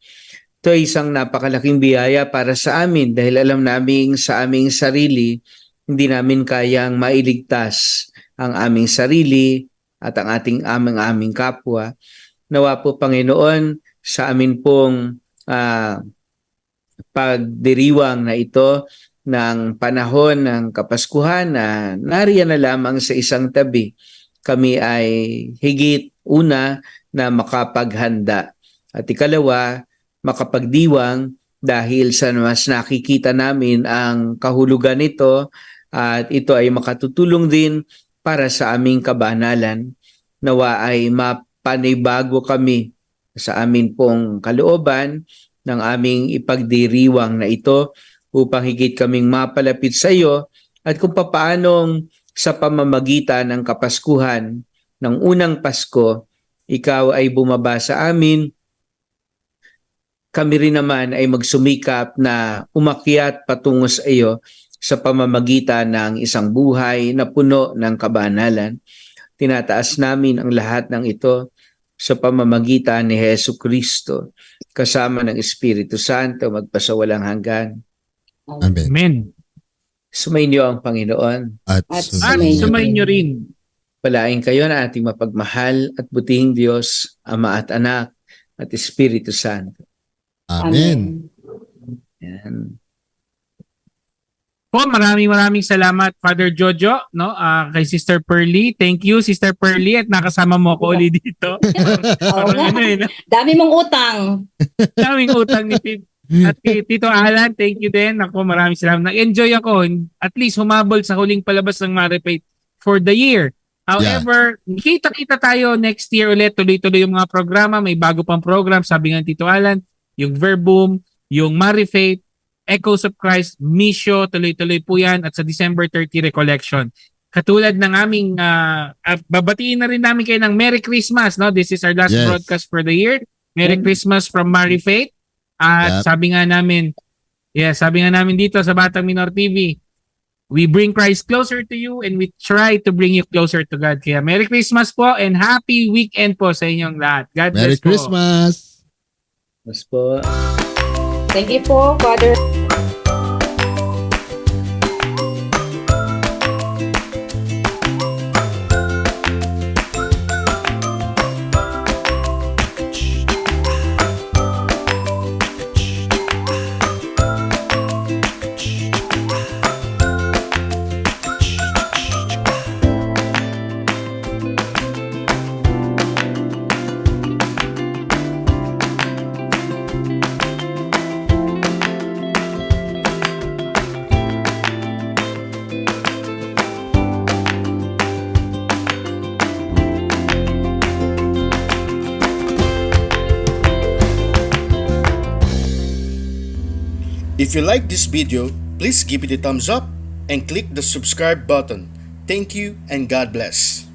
Speaker 4: Ito ay isang napakalaking biyaya para sa amin dahil alam namin sa aming sarili, hindi namin kayang mailigtas ang aming sarili at ang aming kapwa. Nawa po, Panginoon, sa amin pong pagdiriwang na ito ng panahon ng Kapaskuhan na nariyan na lamang sa isang tabi, kami ay higit una na makapaghanda. At ikalawa, makapagdiwang dahil sa mas nakikita namin ang kahulugan nito at ito ay makatutulong din para sa aming kabanalan. Nawa ay mapanibago kami sa amin pong kalooban ng aming ipagdiriwang na ito upang higit kaming mapalapit sa iyo at kung papaanong sa pamamagitan ng Kapaskuhan ng unang Pasko, ikaw ay bumaba sa amin, kami rin naman ay magsumikap na umakyat patungo sa iyo sa pamamagitan ng isang buhay na puno ng kabanalan. Tinataas namin ang lahat ng ito sa pamamagitan ni Jesucristo, kasama ng Espiritu Santo, magpasawalang hanggan.
Speaker 1: Amen.
Speaker 3: Amen.
Speaker 4: Sumainyo ang Panginoon.
Speaker 1: At
Speaker 3: At
Speaker 1: sumainyo
Speaker 3: sumayin nyo rin.
Speaker 4: Palain kayo na ating mapagmahal at butihing Diyos, Ama at Anak at Espiritu Santo.
Speaker 1: Amen.
Speaker 4: Yan.
Speaker 3: Po, maraming salamat, Father Jojo, no? Kay Sister Pearly. Thank you, Sister Pearly, at nakasama mo ako ulit dito.
Speaker 2: Oo nga.
Speaker 3: No?
Speaker 2: Dami mong utang.
Speaker 3: Daming utang ni Tito. At kay Tito Alan, thank you din. Ako, maraming salamat. Nag-enjoy ako. At least humabol sa huling palabas ng Maripate for the year. However, kita-kita tayo next year ulit. Tuloy-tuloy yung mga programa. May bago pang program. Sabi nga ni Tito Alan, yung Verbum, yung Marifate, Echoes of Christ, Misyo, tuloy-tuloy po yan. At sa December 30 Recollection. Katulad ng aming, babatiin na rin namin kayo ng Merry Christmas. No? This is our last
Speaker 1: Yes.
Speaker 3: broadcast for the year. Merry Christmas from Marifate. At sabi nga namin dito sa Batang Minor TV, we bring Christ closer to you and we try to bring you closer to God. Kaya Merry Christmas po and happy weekend po sa inyong lahat. God
Speaker 1: Merry
Speaker 3: bless po.
Speaker 1: Christmas!
Speaker 4: Mas po.
Speaker 2: Thank you po, Father.
Speaker 5: If you like this video, please give it a thumbs up and click the subscribe button. Thank you and God bless.